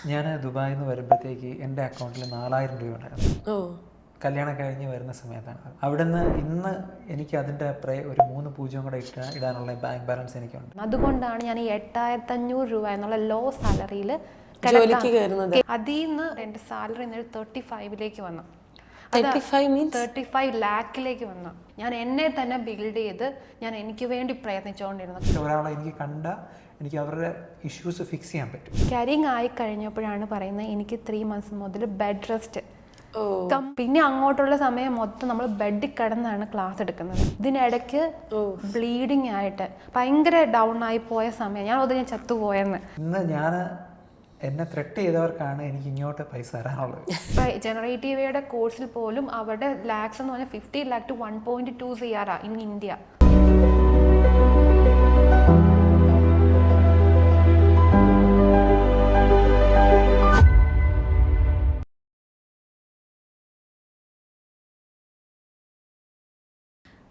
ഞാൻ ദുബായിൽ നിന്ന് വരുമ്പോഴത്തേക്ക് എൻ്റെ അക്കൗണ്ടിൽ 4000 രൂപ ഉണ്ടായിരുന്നു. കല്യാണം കഴിഞ്ഞ് വരുന്ന സമയത്താണ്. അവിടെ നിന്ന് ഇന്ന് എനിക്ക് അതിൻ്റെ ഒരു 3 പൂജ്യം കൂടെ ഇടാനുള്ള ബാങ്ക് ബാലൻസ് എനിക്കുണ്ട്. അതുകൊണ്ടാണ് ഞാൻ ഈ 8500 രൂപ എന്നുള്ള ലോ സാലറിയിൽ ജോലിക്ക് കയറുന്നത്. അതിൽ നിന്ന് എൻ്റെ സാലറി 35ലേക്ക് വന്നു. 35 ലാഖിലേക്ക് വന്നു. ഞാൻ എന്നെ തന്നെ ബിൽഡ് ചെയ്ത് ഞാൻ എനിക്ക് വേണ്ടി പ്രയത്നിച്ചുകൊണ്ടിരുന്നു. ഒരാളെ എനിക്ക് കണ്ട എനിക്ക് അവരുടെ ഇഷ്യൂസ് ഫിക്സ് ചെയ്യാൻ പറ്റും. കരിങ് ആയി കഴിഞ്ഞപ്പോഴാണ് പറയുന്നത് എനിക്ക് 3 months മുതൽ ബെഡ് റെസ്റ്റ്. പിന്നെ അങ്ങോട്ടുള്ള സമയം മൊത്തം നമ്മൾ ബെഡിൽ കിടന്നാണ് ക്ലാസ് എടുക്കുന്നത്. ഇതിനിടയ്ക്ക് ബ്ലീഡിങ് ആയിട്ട് ഭയങ്കര ഡൗൺ ആയി പോയ സമയം ഞാൻ ചത്തുപോയെന്ന്. ഇന്ന് ഞാൻ എന്നെ ത്രെട്ട് ചെയ്തവർക്കാണ് എനിക്ക് ഇങ്ങോട്ട് പൈസ തരാനുള്ളത്. ജനറേറ്റീവയുടെ കോഴ്സിൽ പോലും അവരുടെ ലാക്സ് എന്ന് പറഞ്ഞാൽ 50 lakh to 1.2 CR in India.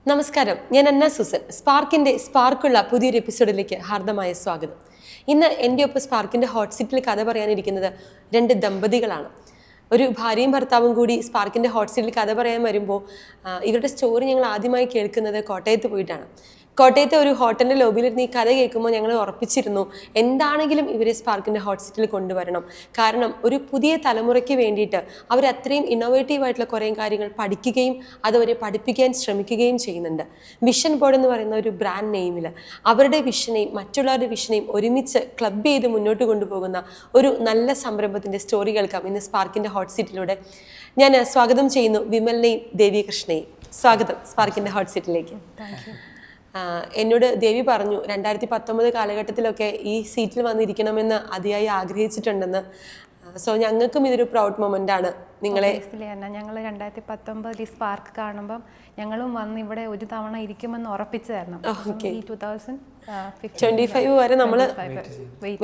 നമസ്കാരം, ഞാൻ അന്ന സുസൻ. സ്പാർക്കിൻ്റെ സ്പാർക്കുള്ള പുതിയൊരു എപ്പിസോഡിലേക്ക് ഹാർദമായ സ്വാഗതം. ഇന്ന് എൻ്റെ ഒപ്പം സ്പാർക്കിൻ്റെ ഹോട്ട് സീറ്റിൽ കഥ പറയാനിരിക്കുന്നത് 2 ദമ്പതികളാണ്. ഒരു ഭാര്യയും ഭർത്താവും കൂടി സ്പാർക്കിൻ്റെ ഹോട്ട് സീറ്റിൽ കഥ പറയാൻ വരുമ്പോൾ ഇവരുടെ സ്റ്റോറി ഞങ്ങൾ ആദ്യമായി കേൾക്കുന്നത് കോട്ടയത്ത് പോയിട്ടാണ്. കോട്ടയത്തെ ഒരു ഹോട്ടലിൻ്റെ ലോബിയിലിരുന്ന് ഈ കഥ കേൾക്കുമ്പോൾ ഞങ്ങൾ ഉറപ്പിച്ചിരുന്നു എന്താണെങ്കിലും ഇവരെ സ്പാർക്കിൻ്റെ ഹോട്ട് സീറ്റിൽ കൊണ്ടുവരണം. കാരണം ഒരു പുതിയ തലമുറയ്ക്ക് വേണ്ടിയിട്ട് അവർ അത്രയും ഇന്നോവേറ്റീവ് ആയിട്ടുള്ള കുറേ കാര്യങ്ങൾ പഠിക്കുകയും അതവരെ പഠിപ്പിക്കാൻ ശ്രമിക്കുകയും ചെയ്യുന്നുണ്ട്. വിഷൻ ബോർഡ് എന്ന് പറയുന്ന ഒരു ബ്രാൻഡ് നെയിമിൽ അവരുടെ വിഷനെയും മറ്റുള്ളവരുടെ വിഷനെയും ഒരുമിച്ച് ക്ലബ് ചെയ്ത് മുന്നോട്ട് കൊണ്ടുപോകുന്ന ഒരു നല്ല സംരംഭത്തിൻ്റെ സ്റ്റോറി കേൾക്കാം ഇന്ന് സ്പാർക്കിൻ്റെ ഹോട്ട് സീറ്റിലൂടെ. ഞാൻ സ്വാഗതം ചെയ്യുന്നു വിമലിനെയും ദേവി കൃഷ്ണയെയും. സ്വാഗതം സ്പാർക്കിൻ്റെ ഹോട്ട് സീറ്റിലേക്ക്. എന്നോട് ദേവി പറഞ്ഞു 2019 കാലഘട്ടത്തിലൊക്കെ ഈ സീറ്റിൽ വന്നിരിക്കണമെന്ന് അതിയായി ആഗ്രഹിച്ചിട്ടുണ്ടെന്ന്. സോ ഞങ്ങൾക്കും ഇതൊരു പ്രൗഡ് മൊമെന്റ് ആണ്. നിങ്ങളെ ഞങ്ങൾ 2019 സ്പാർക്ക് കാണുമ്പം ഞങ്ങളും വന്ന് ഇവിടെ ഒരു തവണ ഇരിക്കുമെന്ന് ഉറപ്പിച്ചതായിരുന്നു. 2025 വരെ നമ്മൾ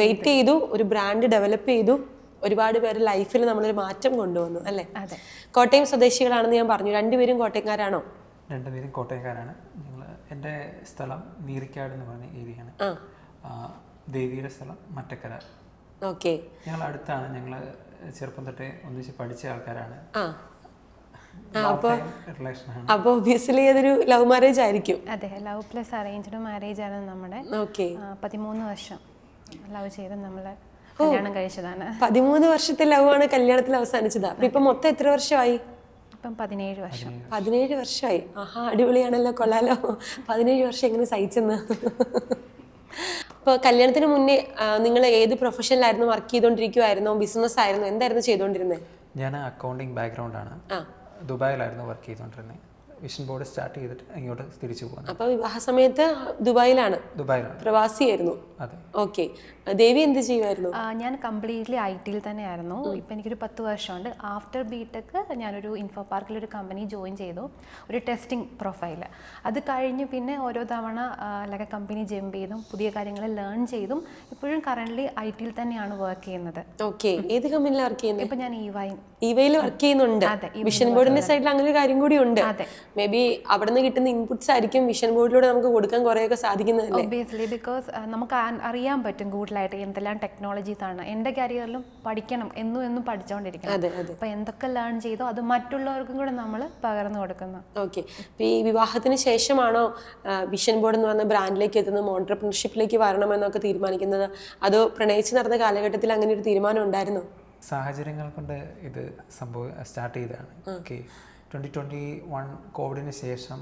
വെയിറ്റ് ചെയ്തു, ഒരു ബ്രാൻഡ് ഡെവലപ്പ് ചെയ്തു, ഒരുപാട് പേര് ലൈഫിൽ നമ്മളൊരു മാറ്റം കൊണ്ടുവന്നു അല്ലേ? കോട്ടയം സ്വദേശികളാണെന്ന് ഞാൻ പറഞ്ഞു. 2 പേരും കോട്ടയംകാരാണോ? 2 പേരും കോട്ടയംകാരാണ്. എൻ്റെ സ്ഥലം നീരിക്കാട് എന്ന് പറഞ്ഞ ഏരിയയാണ്. ദേവിയുടെ സ്ഥലം മറ്റക്കര. ഓക്കെ, ഞങ്ങൾ അടുത്താണ്. ഞങ്ങൾ ചെറുപ്പം തൊട്ടേ ഒന്നിച്ച് പഠിച്ച ആൾക്കാരാണ്. അപ്പോൾ ഒബിയസ്ലി അതൊരു ലവ് മാരേജ് ആയിരിക്കും. അതെ, ലവ് പ്ലസ് അറേഞ്ച്ഡ് മാരേജ് ആണ് നമ്മുടെ. 13 വർഷം ലവ് ചെയ്ത് നമ്മള് കല്യാണം കഴിച്ചതാണ്. 13 വർഷത്തെ ലവ് ആണ് കല്യാണത്തിൽ അവസാനിച്ചത്. അപ്പൊ ഇപ്പൊ മൊത്തം എത്ര വർഷമായി? 17 വർഷം. 17 വർഷമായി. ആഹാ, അടിപൊളിയാണല്ലോ, കൊള്ളാലോ. 17 വർഷം എങ്ങനെ സഹിച്ചെന്ന്. അപ്പോൾ കല്യാണത്തിന് മുന്നേ നിങ്ങൾ ഏത് പ്രൊഫഷനിലായിരുന്നു വർക്ക് ചെയ്തുകൊണ്ടിരിക്കുവായിരുന്നോ? ബിസിനസ് ആയിരുന്നു? എന്തായിരുന്നു ചെയ്തുകൊണ്ടിരുന്നത്? ഞാൻ അക്കൗണ്ടിങ് ബാക്ക്ഗ്രൗണ്ടാണ്. ദുബായിലായിരുന്നു വർക്ക് ചെയ്തുകൊണ്ടിരുന്നത്. വിഷൻ ബോർഡ് സ്റ്റാർട്ട് ചെയ്തിട്ട് ഇങ്ങോട്ട് തിരിച്ചു പോകുന്നു. അപ്പോൾ വിവാഹ സമയത്ത് ദുബായിലാണ്? പ്രവാസിയായിരുന്നു. അതെ. ഓക്കെ, ദേവി എന്ത് ചെയ്യുമായിരുന്നു? ഞാൻ കംപ്ലീറ്റ്ലി IT ആയിരുന്നു. ഇപ്പം എനിക്കൊരു 10 വർഷമുണ്ട്. ആഫ്റ്റർ ബിടെക് ഞാനൊരു ഇൻഫോ പാർക്കിലൊരു കമ്പനി ജോയിൻ ചെയ്തു, ഒരു ടെസ്റ്റിംഗ് പ്രൊഫൈൽ. അത് കഴിഞ്ഞ് പിന്നെ ഓരോ തവണ കമ്പനി ജമ്പ് ചെയ്തും പുതിയ കാര്യങ്ങൾ ലേൺ ചെയ്തും ഇപ്പോഴും കറൻ്റ്ലി IT തന്നെയാണ് വർക്ക് ചെയ്യുന്നത്. ഓക്കെ, ഏത് കമ്പനിയിലാണ് വർക്ക് ചെയ്യുന്നത്? ഇപ്പം ഞാൻ EY വർക്ക് ചെയ്യുന്നുണ്ട്. വിഷൻ ബോർഡിന്റെ സൈഡിൽ അങ്ങനെ ഒരു കാര്യം കൂടി ഉണ്ട്. മേ ബി അവിടെ നിന്ന് കിട്ടുന്ന ഇൻപുട്സ് ആയിരിക്കും വിഷൻ ബോർഡിലൂടെ നമുക്ക് കൊടുക്കാൻ കുറേയൊക്കെ സാധിക്കുന്നത്. ഒബ്വിയസ്ലി, ബിക്കോസ് നമുക്ക് അറിയാൻ പറ്റും കൂടുതലായിട്ട് എന്തെല്ലാം ടെക്നോളജീസ് ആണ്. എൻ്റെ കരിയറിലും പഠിക്കണം, എന്നും പഠിച്ചുകൊണ്ടിരിക്കണം. അപ്പൊ എന്തൊക്കെ ലേൺ ചെയ്തോ അത് മറ്റുള്ളവർക്കും കൂടെ നമ്മൾ പകർന്നു കൊടുക്കുന്നു. ഓക്കെ, ഈ വിവാഹത്തിന് ശേഷമാണോ വിഷൻ ബോർഡ് എന്ന് പറഞ്ഞ ബ്രാൻഡിലേക്ക് എത്തുന്നത്, ഓൺട്രപ്രണർഷിപ്പിലേക്ക് വരണമെന്നൊക്കെ തീരുമാനിക്കുന്നത്? അതോ പ്രണയിച്ച് നടന്ന കാലഘട്ടത്തിൽ അങ്ങനെ ഒരു തീരുമാനം ഉണ്ടായിരുന്നോ? സാഹചര്യങ്ങൾ കൊണ്ട് ഇത് സ്റ്റാർട്ട് ചെയ്തതാണ്. ഓക്കെ, 2021 കോവിഡിന് ശേഷം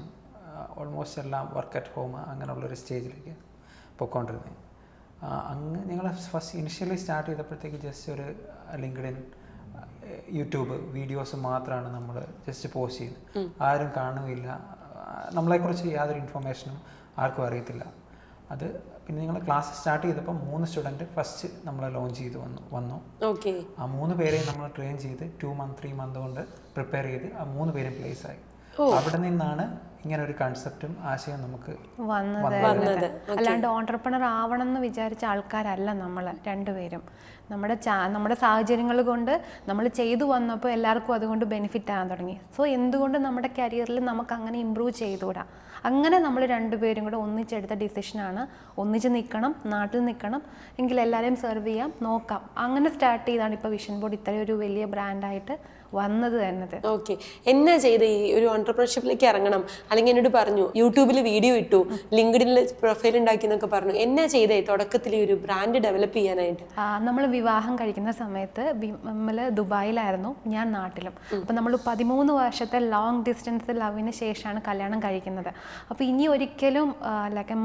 ഓൾമോസ്റ്റ് എല്ലാം വർക്ക് അറ്റ് ഹോം അങ്ങനെയുള്ളൊരു സ്റ്റേജിലേക്ക് പോയിക്കൊണ്ടിരുന്നത്. ഞങ്ങൾ ഫസ്റ്റ് ഇനിഷ്യലി സ്റ്റാർട്ട് ചെയ്തപ്പോഴത്തേക്ക് ജസ്റ്റ് ഒരു ലിങ്ക്ഡിൻ, യൂട്യൂബ് വീഡിയോസ് മാത്രമാണ് നമ്മൾ ജസ്റ്റ് പോസ്റ്റ് ചെയ്യുന്നത്. ആരും കാണുകയില്ല, നമ്മളെക്കുറിച്ച് യാതൊരു ഇൻഫർമേഷനും ആർക്കും അറിയത്തില്ല. അത് പിന്നെ ഞങ്ങൾ ക്ലാസ് സ്റ്റാർട്ട് ചെയ്തപ്പോൾ 3 സ്റ്റുഡൻറ്റ് ഫസ്റ്റ് നമ്മൾ ലോഞ്ച് ചെയ്ത് വന്നു. ആ 3 പേരെയും നമ്മൾ ട്രെയിൻ ചെയ്ത് 2 month 3 month കൊണ്ട് പ്രിപ്പയർ ചെയ്ത് ആ 3 പേരും പ്ലേസ് ആയി. അവിടെ നിന്നാണ് ഇങ്ങനെ ഒരു കൺസെപ്റ്റും ആശയം നമുക്ക് വന്നത്. അല്ലാണ്ട് ഓൺട്രപ്രണർ ആവണം എന്ന് വിചാരിച്ച ആൾക്കാരല്ല നമ്മൾ രണ്ടുപേരും. നമ്മുടെ സാഹചര്യങ്ങൾ കൊണ്ട് നമ്മൾ ചെയ്തു വന്നപ്പോൾ എല്ലാവർക്കും അതുകൊണ്ട് ബെനിഫിറ്റ് ആകാൻ തുടങ്ങി. സോ എന്തുകൊണ്ട് നമ്മുടെ കരിയറിൽ നമുക്ക് അങ്ങനെ ഇമ്പ്രൂവ് ചെയ്തുകൂടാ? അങ്ങനെ നമ്മൾ രണ്ടുപേരും കൂടെ ഒന്നിച്ചെടുത്ത ഡിസിഷനാണ്. ഒന്നിച്ച് നിൽക്കണം, നാട്ടിൽ നിൽക്കണം, എങ്കിൽ എല്ലാവരെയും സെർവ് ചെയ്യാം, നോക്കാം. അങ്ങനെ സ്റ്റാർട്ട് ചെയ്താണ് ഇപ്പോൾ വിഷൻ ബോർഡ് ഇത്രയും ഒരു വലിയ ബ്രാൻഡായിട്ട് വന്നത് തന്നെ. ഓക്കെ, എന്നാ ചെയ്ത് ഈ ഒരു ഓൺട്രപ്രണർഷിപ്പിലേക്ക് ഇറങ്ങണം? അല്ലെങ്കിൽ എന്നോട് പറഞ്ഞു യൂട്യൂബിൽ വീഡിയോ ഇട്ടു, ലിങ്ക്ഡിനിൽ പ്രൊഫൈൽ ഉണ്ടാക്കി എന്നൊക്കെ പറഞ്ഞു. എന്നാ ചെയ്തേ തുടക്കത്തിൽ ഈ ഒരു ബ്രാൻഡ് ഡെവലപ്പ് ചെയ്യാനായിട്ട്? നമ്മൾ വിവാഹം കഴിക്കുന്ന സമയത്ത് നമ്മൾ ദുബായിലായിരുന്നു, ഞാൻ നാട്ടിലും. അപ്പം നമ്മൾ 13 വർഷത്തെ ലോങ് ഡിസ്റ്റൻസ് ലവിന് ശേഷമാണ് കല്യാണം കഴിക്കുന്നത്. അപ്പോൾ ഇനി ഒരിക്കലും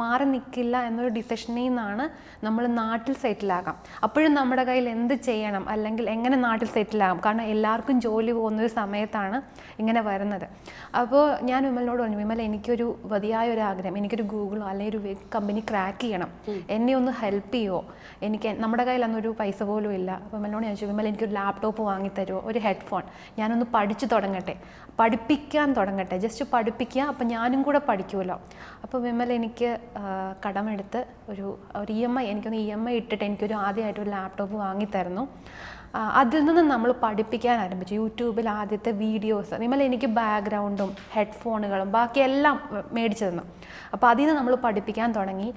മാറി നിൽക്കില്ല എന്നൊരു ഡിസിഷനിൽ നിന്നാണ് നമ്മൾ നാട്ടിൽ സെറ്റിലാകാം. അപ്പോഴും നമ്മുടെ കയ്യിൽ എന്ത് ചെയ്യണം, അല്ലെങ്കിൽ എങ്ങനെ നാട്ടിൽ സെറ്റിലാകാം, കാരണം എല്ലാവർക്കും ജോലി പോകുന്നൊരു സമയത്താണ് ഇങ്ങനെ വരുന്നത്. അപ്പോൾ ഞാൻ വിമലിനോട് പറഞ്ഞു, വിമൽ എനിക്കൊരു വലിയൊരു ആഗ്രഹം, എനിക്കൊരു ഗൂഗിളോ അല്ലെങ്കിൽ ഒരു കമ്പനി ക്രാക്ക് ചെയ്യണം, എന്നെ ഒന്ന് ഹെൽപ്പ് ചെയ്യുമോ? നമ്മുടെ കയ്യിൽ അന്നൊരു പൈസ പോലും ഇല്ല. അപ്പോൾ വിമലിനോട് ഞാൻ ചോദിച്ചു, വിമൽ എനിക്കൊരു ലാപ്ടോപ്പ് വാങ്ങിത്തരുമോ, ഒരു ഹെഡ്ഫോൺ, ഞാനൊന്ന് പഠിച്ചു തുടങ്ങട്ടെ, പഠിപ്പിക്കാൻ തുടങ്ങട്ടെ, ജസ്റ്റ് പഠിപ്പിക്കുക, അപ്പം ഞാനും കൂടെ പഠിക്കുമല്ലോ. അപ്പോൾ വിമൽ എനിക്ക് കടമെടുത്ത് ഒരു EMI, എനിക്കൊന്ന് EMI ഇട്ടിട്ട് എനിക്കൊരു ആദ്യമായിട്ട് ഒരു ലാപ്ടോപ്പ് വാങ്ങിത്തരുന്നു. അതിൽ നിന്ന് നമ്മൾ പഠിപ്പിക്കാൻ ആരംഭിച്ചു. യൂട്യൂബിൽ ആദ്യത്തെ വീഡിയോസ്, വിമൽ എനിക്ക് ബാക്ക്ഗ്രൗണ്ടും ഹെഡ്ഫോണുകളും ബാക്കിയെല്ലാം മേടിച്ചു തന്നു. അപ്പോൾ അതിൽ നിന്ന് നമ്മൾ പഠിപ്പിക്കാൻ തുടങ്ങി.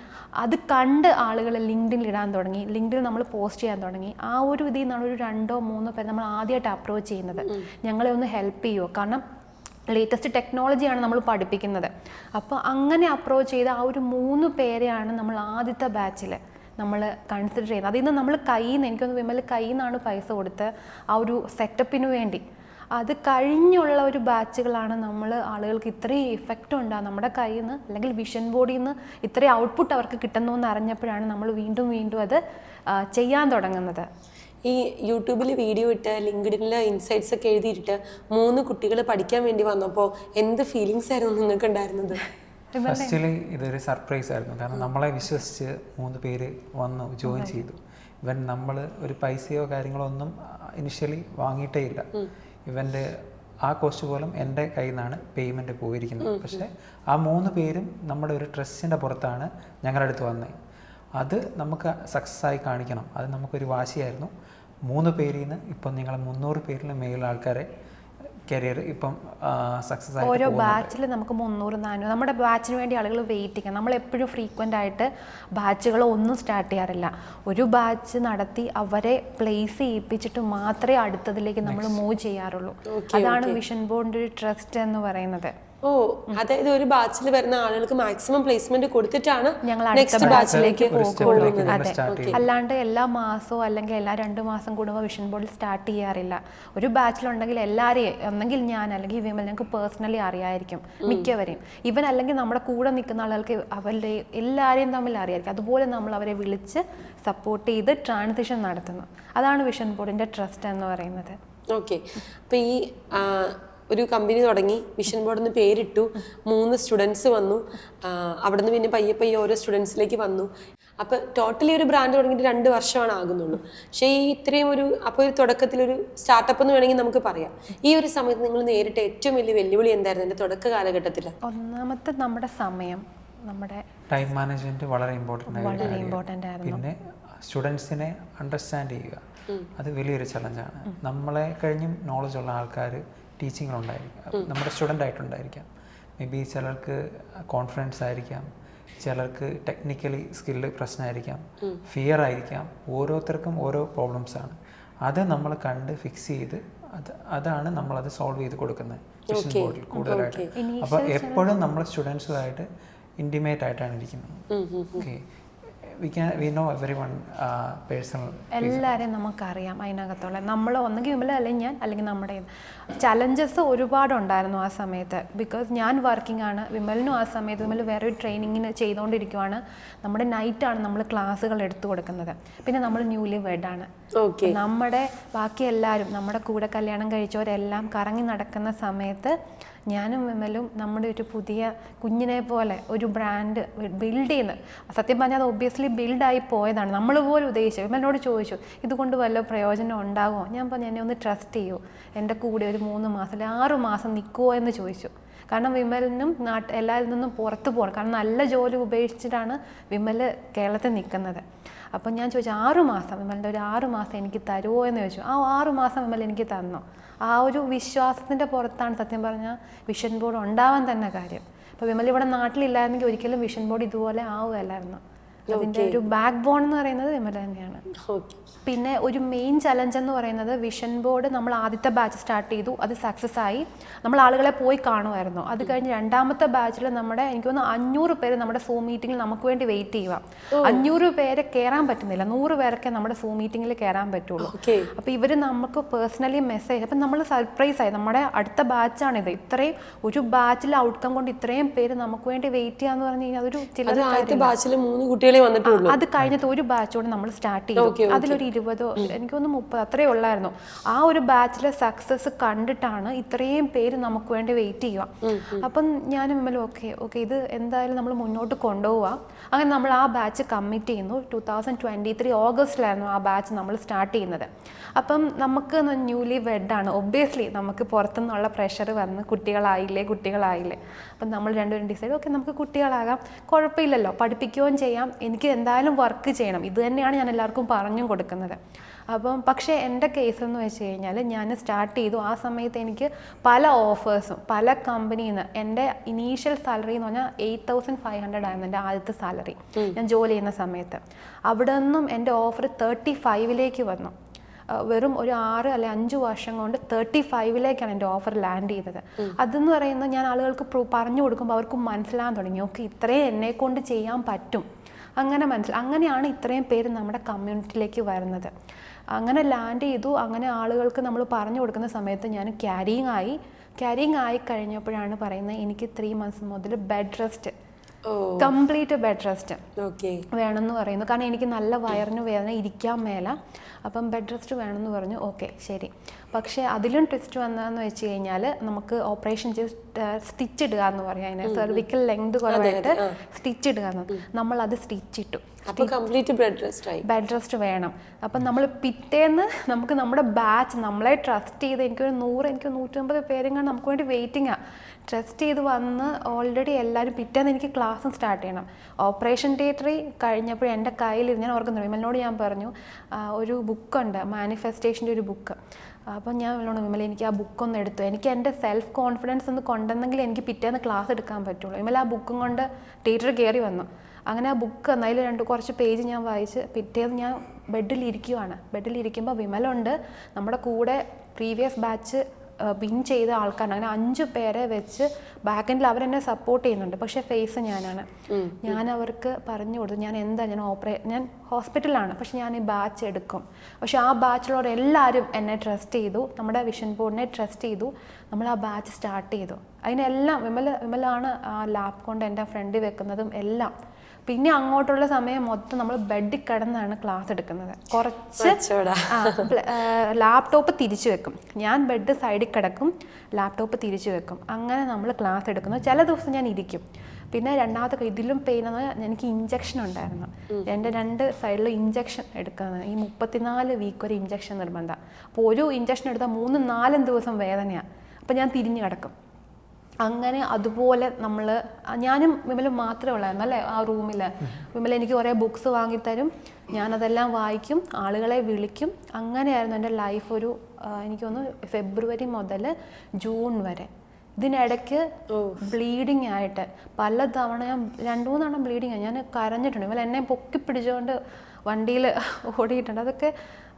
അത് കണ്ട് ആളുകൾ ലിങ്ക്ഡിനിൽ ഇടാൻ തുടങ്ങി, ലിങ്ക്ഡിനിൽ നമ്മൾ പോസ്റ്റ് ചെയ്യാൻ തുടങ്ങി. ആ ഒരു ഇതിൽ നിന്നാണ് ഒരു 2-3 പേര് നമ്മൾ ആദ്യമായിട്ട് അപ്രോച്ച് ചെയ്യുന്നത്, ഞങ്ങളെ ഒന്ന് ഹെൽപ്പ് ചെയ്യുമോ, കാരണം ലേറ്റസ്റ്റ് ടെക്നോളജിയാണ് നമ്മൾ പഠിപ്പിക്കുന്നത്. അപ്പോൾ അങ്ങനെ അപ്രോച്ച് ചെയ്ത ആ ഒരു 3 പേരെയാണ് നമ്മൾ ആദ്യത്തെ ബാച്ചിൽ നമ്മൾ കൺസിഡർ ചെയ്യുന്നത്. അതിൽ നിന്ന് നമ്മൾ എനിക്കൊന്ന് വിമൽ കയ്യിൽ നിന്നാണ് പൈസ കൊടുത്ത് ആ ഒരു സെറ്റപ്പിന് വേണ്ടി. അത് കഴിഞ്ഞുള്ള ഒരു ബാച്ചുകളാണ് നമ്മൾ ആളുകൾക്ക് ഇത്രയും ഇഫക്റ്റ് ഉണ്ടാകും നമ്മുടെ കയ്യിൽ നിന്ന്, അല്ലെങ്കിൽ വിഷൻ ബോർഡിൽ നിന്ന് ഇത്രയും ഔട്ട്പുട്ട് അവർക്ക് കിട്ടുന്നു എന്ന് അറിഞ്ഞപ്പോഴാണ് നമ്മൾ വീണ്ടും അത് ചെയ്യാൻ തുടങ്ങുന്നത്. ഈ യൂട്യൂബിൽ വീഡിയോ ഇട്ട് ലിങ്ക്ഡിനിൽ ഇൻസൈറ്റ്സ് ഒക്കെ എഴുതിയിട്ട് 3 കുട്ടികൾ പഠിക്കാൻ വേണ്ടി വന്നപ്പോൾ എന്ത് ഫീലിങ്സ് ആയിരുന്നു നിങ്ങൾക്ക് ഉണ്ടായിരുന്നത്? ഫസ്റ്റില് ഇതൊരു സർപ്രൈസ് ആയിരുന്നു, കാരണം നമ്മളെ വിശ്വസിച്ച് 3 പേര് വന്നു ജോയിൻ ചെയ്തു. ഇവൻ നമ്മൾ ഒരു പൈസയോ കാര്യങ്ങളോ ഒന്നും ഇനിഷ്യലി വാങ്ങിയിട്ടേ ഇല്ല. ഇവൻ്റെ ആ കോസ്റ്റ് പോലും എൻ്റെ കയ്യിൽ നിന്നാണ് പേയ്മെൻറ്റ് പോയിരിക്കുന്നത്. പക്ഷേ ആ 3 പേരും നമ്മുടെ ഒരു ട്രസ്റ്റിൻ്റെ പുറത്താണ് ഞങ്ങളുടെ അടുത്ത് വന്നത്. അത് നമുക്ക് സക്സസ് ആയി കാണിക്കണം, അത് നമുക്കൊരു വാശിയായിരുന്നു. 3 പേരിൽ നിന്ന് ഇപ്പം നിങ്ങൾ 300 പേരിൽ മേലുള്ള ആൾക്കാരെ കരിയർ ഇപ്പം സക്സസ് ആയി. ഓരോ ബാച്ചിൽ നമുക്ക് 300-400 നമ്മുടെ ബാച്ചിന് വേണ്ടി ആളുകൾ വെയിറ്റ് ചെയ്യാം. നമ്മൾ എപ്പോഴും ഫ്രീക്വൻ്റ് ആയിട്ട് ബാച്ചുകളോ ഒന്നും സ്റ്റാർട്ട് ചെയ്യാറില്ല. ഒരു ബാച്ച് നടത്തി അവരെ പ്ലേസ് ചെയ്യിപ്പിച്ചിട്ട് മാത്രമേ അടുത്തതിലേക്ക് നമ്മൾ മൂവ് ചെയ്യാറുള്ളൂ. അതാണ് വിഷൻ ബോർഡിൻ്റെ ഒരു ട്രസ്റ്റ് എന്ന് പറയുന്നത്. അതായത് ഒരു ബാച്ചിൽ വരുന്ന ആളുകൾക്ക് മാക്സിമം പ്ലേസ്മെന്റ് കൊടുത്തിട്ടാണ് ഞങ്ങൾ അടുത്ത ബാച്ചിലേക്ക് പോകുന്നത്. അല്ലാണ്ട് എല്ലാ മാസവും അല്ലെങ്കിൽ എല്ലാ 2 മാസം കൂടുമ്പോൾ വിഷൻ ബോർഡിൽ സ്റ്റാർട്ട് ചെയ്യാറില്ല. ഒരു ബാച്ചിലുണ്ടെങ്കിൽ എല്ലാവരെയും, ഒന്നെങ്കിൽ ഞാൻ അല്ലെങ്കിൽ വിമൽ, ഞങ്ങൾക്ക് പേഴ്സണലി അറിയായിരിക്കും മിക്കവരെയും. ഇവൻ അല്ലെങ്കിൽ നമ്മുടെ കൂടെ നിൽക്കുന്ന ആളുകൾക്ക് അവരുടെ എല്ലാവരെയും തമ്മിൽ അറിയായിരിക്കും. അതുപോലെ നമ്മൾ അവരെ വിളിച്ച് സപ്പോർട്ട് ചെയ്ത് ട്രാൻസിഷൻ നടത്തുന്നു. അതാണ് വിഷൻ ബോർഡിൻ്റെ ട്രസ്റ്റ് എന്ന് പറയുന്നത്. ഓക്കെ, അപ്പോൾ ഈ ഒരു കമ്പനി തുടങ്ങി, വിഷൻ ബോർഡ് എന്ന് പേരിട്ടു, 3 സ്റ്റുഡൻസ് വന്നു, അവിടുന്ന് പിന്നെ പയ്യെ ഓരോ സ്റ്റുഡൻസിലേക്ക് വന്നു. അപ്പോൾ ടോട്ടലി ഒരു ബ്രാൻഡ് തുടങ്ങിയിട്ട് 2 വർഷമാണ് ആകുന്നുള്ളൂ. പക്ഷേ ഈ ഇത്രയും ഒരു തുടക്കത്തിലൊരു സ്റ്റാർട്ടപ്പ് എന്ന് വേണമെങ്കിൽ നമുക്ക് പറയാം. ഈ ഒരു സമയത്ത് നിങ്ങൾ നേരിട്ട ഏറ്റവും വലിയ വെല്ലുവിളി എന്തായിരുന്നു എൻ്റെ തുടക്ക കാലഘട്ടത്തിൽ? ഒന്നാമത്തെ നമ്മുടെ സമയം, നമ്മുടെ ടൈം മാനേജ്മെന്റ് വളരെ ഇമ്പോർട്ടൻ്റ് ആയിരുന്നു. പിന്നെ സ്റ്റുഡൻസിനെ അണ്ടർസ്റ്റാൻഡ് ചെയ്യുക, അത് വലിയൊരു ചലഞ്ചാണ്. നമ്മളെ കഴിഞ്ഞും നോളജ് ഉള്ള ആൾക്കാർ ടീച്ചിങ്ങിലുണ്ടായിരിക്കും, നമ്മുടെ സ്റ്റുഡൻ്റ് ആയിട്ടുണ്ടായിരിക്കാം. മേ ബി ചിലർക്ക് കോൺഫിഡൻസ് ആയിരിക്കാം, ചിലർക്ക് ടെക്നിക്കലി സ്കില്ല് പ്രശ്നമായിരിക്കാം, ഫിയർ ആയിരിക്കാം. ഓരോരുത്തർക്കും ഓരോ പ്രോബ്ലംസാണ്. അത് നമ്മൾ കണ്ട് ഫിക്സ് ചെയ്ത് അതാണ് നമ്മളത് സോൾവ് ചെയ്ത് കൊടുക്കുന്നത് വിഷൻ ബോർഡിൽ കൂടുതലായിട്ട്. അപ്പോൾ എപ്പോഴും നമ്മൾ സ്റ്റുഡൻസുമായിട്ട് ഇൻറ്റിമേറ്റ് ആയിട്ടാണ് ഇരിക്കുന്നത്. Okay, we know everyone personal. എല്ലാവരെയും നമുക്കറിയാം അതിനകത്തുള്ള. നമ്മൾ ഒന്നെങ്കിൽ വിമല അല്ലെങ്കിൽ ഞാൻ, അല്ലെങ്കിൽ നമ്മുടെ ചലഞ്ചസ് ഒരുപാടുണ്ടായിരുന്നു ആ സമയത്ത്. ബിക്കോസ് ഞാൻ വർക്കിംഗ് ആണ്, വിമലിനും ആ സമയത്ത് വിമൽ വേറെ ഒരു ട്രെയിനിങ്ങിന് ചെയ്തുകൊണ്ടിരിക്കുവാണ്. നമ്മുടെ നൈറ്റാണ് നമ്മൾ ക്ലാസ്സുകൾ എടുത്തു കൊടുക്കുന്നത്. പിന്നെ നമ്മൾ ന്യൂലി വെഡാണ്. നമ്മുടെ ബാക്കി എല്ലാവരും നമ്മുടെ കൂടെ കല്യാണം കഴിച്ചവരെല്ലാം കറങ്ങി നടക്കുന്ന സമയത്ത് ഞാനും വിമലും നമ്മുടെ ഒരു പുതിയ കുഞ്ഞിനെ പോലെ ഒരു ബ്രാൻഡ് ബിൽഡ് ചെയ്യുന്നത്. സത്യം പറഞ്ഞാൽ അത് ഒബ്വിയസ്ലി സബ്കോൺഷ്യസ്ലി ബിൽഡായി പോയതാണ്. നമ്മൾ പോലും ഉദ്ദേശിച്ചു. വിമലിനോട് ചോദിച്ചു ഇതുകൊണ്ട് വല്ല പ്രയോജനം ഉണ്ടാകുമോ? ഞാൻ പറഞ്ഞു എന്നെ ഒന്ന് ട്രസ്റ്റ് ചെയ്യൂ, എൻ്റെ കൂടെ ഒരു 3 മാസം അല്ലെങ്കിൽ 6 മാസം നിൽക്കുമോ എന്ന് ചോദിച്ചു. കാരണം വിമലിനും എല്ലാവരിൽ നിന്നും പുറത്ത് പോകണം. കാരണം നല്ല ജോലി ഉപേക്ഷിച്ചിട്ടാണ് വിമൽ കേരളത്തിൽ നിൽക്കുന്നത്. അപ്പം ഞാൻ ചോദിച്ചു 6 മാസം വിമലിൻ്റെ ഒരു 6 മാസം എനിക്ക് തരുമോ എന്ന് ചോദിച്ചു. ആ 6 മാസം വിമൽ എനിക്ക് തന്നു. ആ ഒരു വിശ്വാസത്തിൻ്റെ പുറത്താണ് സത്യം പറഞ്ഞാൽ വിഷൻ ബോർഡ് ഉണ്ടാവാൻ തന്നെ കാര്യം. അപ്പോൾ വിമൽ ഇവിടെ നാട്ടിലില്ലായിരുന്നെങ്കിൽ ഒരിക്കലും വിഷൻ ബോർഡ് ഇതുപോലെ ആവുകയല്ലായിരുന്നു. അതിൻ്റെ ഒരു ബാക്ക് ബോൺ എന്ന് പറയുന്നത് വിമല തന്നെയാണ്. പിന്നെ ഒരു മെയിൻ ചലഞ്ച് എന്ന് പറയുന്നത് വിഷൻ ബോർഡ് നമ്മൾ ആദ്യത്തെ ബാച്ച് സ്റ്റാർട്ട് ചെയ്തു, അത് സക്സസ് ആയി, നമ്മൾ ആളുകളെ പോയി കാണുമായിരുന്നു. അത് കഴിഞ്ഞ് രണ്ടാമത്തെ ബാച്ചിൽ നമ്മുടെ എനിക്ക് തോന്നുന്നു 500 പേര് നമ്മുടെ സൂം മീറ്റിങ്ങിൽ നമുക്ക് വേണ്ടി വെയിറ്റ് ചെയ്യുക. 500 പേരെ കയറാൻ പറ്റുന്നില്ല, 100 പേരൊക്കെ നമ്മുടെ സൂം മീറ്റിങ്ങിൽ കയറാൻ പറ്റുള്ളൂ. അപ്പോൾ ഇവർ നമുക്ക് പേഴ്സണലി മെസ്സേജ്, അപ്പം നമ്മൾ സർപ്രൈസ് ആയി, നമ്മുടെ അടുത്ത ബാച്ചാണിത്. ഇത്രയും ഒരു ബാച്ചിലെ ഔട്ട്കം കൊണ്ട് ഇത്രയും പേര് നമുക്ക് വേണ്ടി വെയിറ്റ് ചെയ്യാന്ന് പറഞ്ഞു കഴിഞ്ഞാൽ അതൊരു അത് കഴിഞ്ഞിട്ട് ഒരു ബാച്ചോട് നമ്മൾ സ്റ്റാർട്ട് ചെയ്തു. അതിലൊരു 20 എനിക്കൊന്ന് 30 അത്രേ ഉള്ളായിരുന്നു. ആ ഒരു ബാച്ചിലെ സക്സസ് കണ്ടിട്ടാണ് ഇത്രയും പേര് നമുക്ക് വേണ്ടി വെയിറ്റ് ചെയ്യുക. അപ്പം ഞാനും വിമലും ഓക്കെ ഇത് എന്തായാലും നമ്മൾ മുന്നോട്ട് കൊണ്ടുപോവാം. അങ്ങനെ നമ്മൾ ആ ബാച്ച് കമ്മിറ്റ് ചെയ്യുന്നു. 2023 ഓഗസ്റ്റിലായിരുന്നു ആ ബാച്ച് നമ്മൾ സ്റ്റാർട്ട് ചെയ്യുന്നത്. അപ്പം നമുക്ക് ന്യൂലി വെഡാണ്, ഒബ്വിയസ്ലി നമുക്ക് പുറത്തുനിന്നുള്ള പ്രഷർ വന്ന് കുട്ടികളായില്ലേ. അപ്പം നമ്മൾ രണ്ടുപേരും ഡിസൈഡ് ഓക്കെ നമുക്ക് കുട്ടികളാകാം, കുഴപ്പമില്ലല്ലോ, പഠിപ്പിക്കുകയും ചെയ്യാം, എനിക്ക് എന്തായാലും വർക്ക് ചെയ്യണം. ഇത് തന്നെയാണ് ഞാൻ എല്ലാവർക്കും പറഞ്ഞും കൊടുക്കുന്നത്. അപ്പം പക്ഷേ എൻ്റെ കേസ് എന്ന് വെച്ച് കഴിഞ്ഞാൽ ഞാൻ സ്റ്റാർട്ട് ചെയ്തു. ആ സമയത്ത് എനിക്ക് പല ഓഫേഴ്സും പല കമ്പനിയിൽ നിന്ന്, എൻ്റെ ഇനീഷ്യൽ സാലറി എന്ന് പറഞ്ഞാൽ 8500 ആയിരുന്നു എൻ്റെ ആദ്യത്തെ സാലറി ഞാൻ ജോലി ചെയ്യുന്ന സമയത്ത്. അവിടെ നിന്നും എൻ്റെ ഓഫർ 35ലേക്ക് വന്നു. വെറും ഒരു 6 അല്ലെ 5 വർഷം കൊണ്ട് 35ലേക്കാണ് എൻ്റെ ഓഫർ ലാൻഡ് ചെയ്തത്. അതെന്ന് പറയുന്നത് ഞാൻ ആളുകൾക്ക് പറഞ്ഞു കൊടുക്കുമ്പോൾ അവർക്ക് മനസ്സിലാകാൻ തുടങ്ങി, ഓക്കെ ഇത്രയും എന്നെ കൊണ്ട് ചെയ്യാൻ പറ്റും. അങ്ങനെയാണ് ഇത്രയും പേര് നമ്മുടെ കമ്മ്യൂണിറ്റിയിലേക്ക് വരുന്നത്. അങ്ങനെ ലാൻഡ് ചെയ്തു. അങ്ങനെ ആളുകൾക്ക് നമ്മൾ പറഞ്ഞു കൊടുക്കുന്ന സമയത്ത് ഞാൻ ക്യാരിങ് ആയി കഴിഞ്ഞപ്പോഴാണ് പറയുന്നത് എനിക്ക് 3 months മുതൽ bed rest, complete bed rest വേണമെന്ന് പറയുന്നു. കാരണം എനിക്ക് നല്ല വയറിന് വേദന, ഇരിക്കാൻ മേല. അപ്പം ബെഡ് റെസ്റ്റ് വേണമെന്ന് പറഞ്ഞു. ഓക്കെ ശരി. പക്ഷേ അതിലും ട്വിസ്റ്റ് വന്നതെന്ന് വെച്ച് കഴിഞ്ഞാൽ നമുക്ക് ഓപ്പറേഷൻ ചെയ്ത് സ്റ്റിച്ച് ഇടുക എന്ന് പറയാം. അതിന് സെർവിക്കൽ ലെങ്ത് കുറവായിട്ട് സ്റ്റിച്ച് ഇടുക എന്ന്, നമ്മളത് സ്റ്റിച്ചിട്ടു. ബെഡ് റെസ്റ്റ് വേണം. അപ്പം നമ്മൾ പിറ്റേന്ന് നമുക്ക് നമ്മുടെ ബാച്ച് നമ്മളെ ട്രസ്റ്റ് ചെയ്ത് എനിക്ക് 150 പേരെങ്ങാണ്ട് നമുക്ക് വേണ്ടി വെയിറ്റിംഗാണ്. ട്രസ്റ്റ് ചെയ്ത് വന്ന് ഓൾറെഡി എല്ലാവരും പിറ്റേന്ന് എനിക്ക് ക്ലാസ്സും സ്റ്റാർട്ട് ചെയ്യണം. ഓപ്പറേഷൻ തിയേറ്ററിൽ കഴിഞ്ഞപ്പോൾ എൻ്റെ കയ്യിൽ ഞാൻ ഓർക്കുന്നുണ്ട്, വിമലിനോട് ഞാൻ പറഞ്ഞു ഒരു ബുക്കുണ്ട്, മാനിഫെസ്റ്റേഷൻ്റെ ഒരു ബുക്ക്. അപ്പം ഞാൻ വിമല എനിക്ക് ആ ബുക്കൊന്ന് എടുത്തു, എനിക്ക് എൻ്റെ സെൽഫ് കോൺഫിഡൻസ് ഒന്ന് കൊണ്ടെന്നെങ്കിൽ എനിക്ക് പിറ്റേന്ന് ക്ലാസ് എടുക്കാൻ പറ്റുള്ളൂ. വിമല ആ ബുക്കും കൊണ്ട് തിയേറ്ററിൽ കയറി വന്നു. അങ്ങനെ ആ ബുക്ക് അതിൽ കുറച്ച് പേജ് ഞാൻ വായിച്ച് പിറ്റേന്ന് ഞാൻ ബെഡിലിരിക്കുമ്പോൾ വിമലുണ്ട്, നമ്മുടെ കൂടെ പ്രീവിയസ് ബാച്ച് വിൻ ചെയ്ത ആൾക്കാരാണ്. അങ്ങനെ 5 പേരെ വെച്ച് ബാക്ക് എൻഡിൽ അവരെന്നെ സപ്പോർട്ട് ചെയ്യുന്നുണ്ട്. പക്ഷേ ഫേസ് ഞാൻ അവർക്ക് പറഞ്ഞു കൊടുത്തു ഞാൻ ഹോസ്പിറ്റലാണ്, പക്ഷെ ഞാൻ ഈ ബാച്ച് എടുക്കും. പക്ഷെ ആ ബാച്ചിലുള്ളവർ എല്ലാവരും എന്നെ ട്രസ്റ്റ് ചെയ്തു, നമ്മുടെ വിഷൻ ബോർഡിനെ ട്രസ്റ്റ് ചെയ്തു. നമ്മൾ ആ ബാച്ച് സ്റ്റാർട്ട് ചെയ്തു. അതിനെല്ലാം വിമലാണ് ആ ലാപ്പ് കൊണ്ട് എൻ്റെ ഫ്രണ്ടിൽ വെക്കുന്നതും എല്ലാം. പിന്നെ അങ്ങോട്ടുള്ള സമയം മൊത്തം നമ്മൾ ബെഡിൽ കിടന്നാണ് ക്ലാസ് എടുക്കുന്നത്. കുറച്ച് ലാപ്ടോപ്പ് തിരിച്ചു വെക്കും, ഞാൻ ബെഡ് സൈഡിൽ കിടക്കും, ലാപ്ടോപ്പ് തിരിച്ചു വെക്കും. അങ്ങനെ നമ്മൾ ക്ലാസ് എടുക്കുന്നു. ചില ദിവസം ഞാൻ ഇരിക്കും. പിന്നെ രണ്ടാമത്തെ ഇതിലും പെയിൻ എന്ന് പറഞ്ഞാൽ എനിക്ക് ഇഞ്ചക്ഷൻ ഉണ്ടായിരുന്നു. എൻ്റെ 2 സൈഡിലും ഇഞ്ചക്ഷൻ എടുക്കുന്നത്. ഈ 34 വീക്ക് ഒരു ഇഞ്ചക്ഷൻ നിർബന്ധമാണ്. അപ്പോൾ ഒരു ഇഞ്ചക്ഷൻ എടുത്താൽ 3-4 ദിവസം വേദനയാണ്. അപ്പോൾ ഞാൻ തിരിഞ്ഞു കിടക്കും. അങ്ങനെ അതുപോലെ ഞാനും വിമലും മാത്രമേ ഉള്ളായിരുന്നു അല്ലേ ആ റൂമിൽ. വിമല എനിക്ക് കുറേ ബുക്സ് വാങ്ങിത്തരും, ഞാനതെല്ലാം വായിക്കും, ആളുകളെ വിളിക്കും. അങ്ങനെയായിരുന്നു എൻ്റെ ലൈഫ്. എനിക്ക് തോന്നുന്നു ഫെബ്രുവരി മുതൽ ജൂൺ വരെ. ഇതിനിടയ്ക്ക് ബ്ലീഡിങ് ആയിട്ട് പലതവണ ഞാൻ 2-3 തവണ ബ്ലീഡിങ് ആയി. ഞാൻ കരഞ്ഞിട്ടുണ്ട്. വിമല എന്നെ പൊക്കി പിടിച്ചുകൊണ്ട് വണ്ടിയിൽ ഓടിയിട്ടുണ്ട്. അതൊക്കെ